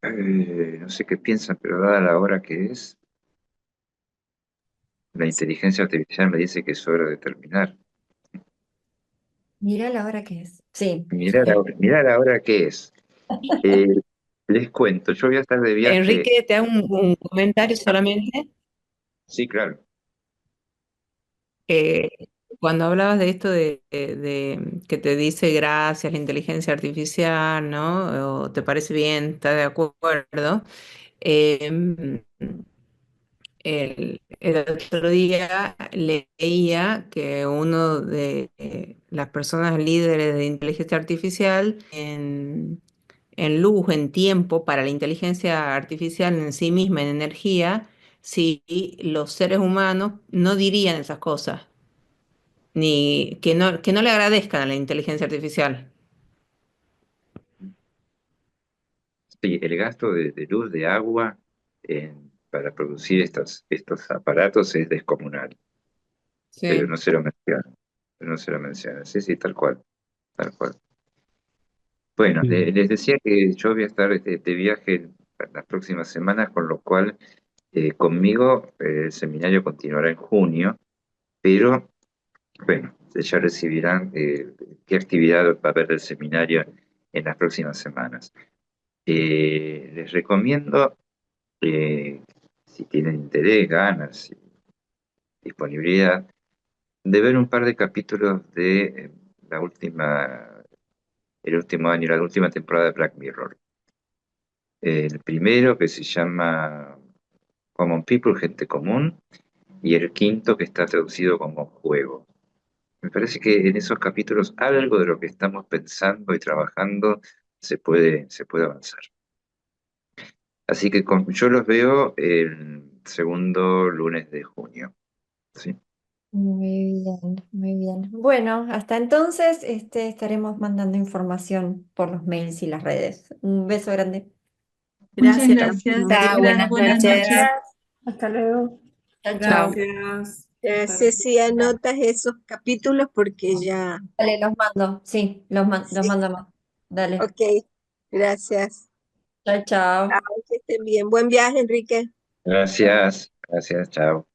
No sé qué piensan, pero dada la hora que es, la inteligencia artificial me dice que es hora de terminar. Mira la hora que es. Sí. Mirá la hora que es. Eh, Les cuento, yo voy a estar de viaje. Enrique, te hago un comentario solamente. Sí, claro. Cuando hablabas de esto de que te dice gracias la inteligencia artificial, ¿no? O te parece bien, estás de acuerdo. Eh, el otro día leía que uno de las personas líderes de inteligencia artificial en luz, en tiempo, para la inteligencia artificial en sí misma, en energía, si los seres humanos no dirían esas cosas, ni que no le agradezcan a la inteligencia artificial. Sí, el gasto de luz, de agua, para producir estos aparatos es descomunal, pero Sí. no se lo menciona. No se lo menciona. Sí, sí, tal cual. Tal cual. Bueno, les decía que yo voy a estar de viaje en las próximas semanas, con lo cual conmigo el seminario continuará en junio, pero bueno, ya recibirán qué actividad va a haber del seminario en las próximas semanas. Les recomiendo, si tienen interés, ganas y disponibilidad, de ver un par de capítulos de el último año, la última temporada de Black Mirror. El primero, que se llama Common People, Gente Común, y el quinto, que está traducido como Juego. Me parece que en esos capítulos algo de lo que estamos pensando y trabajando se puede avanzar. Así que yo los veo el segundo lunes de junio. ¿Sí? Muy bien, muy bien. Bueno, hasta entonces estaremos mandando información por los mails y las redes. Un beso grande. Muchas Gracias. gracias. Chao, buenas Buenas noches. noches. Hasta luego. Chao, chao. Chao. Gracias. Ceci, anotas esos capítulos porque ya. Dale, los mando. Sí, los mando más. Dale. Ok, gracias. Chao, chao. Chao, que estén bien. Buen viaje, Enrique. Gracias, chao.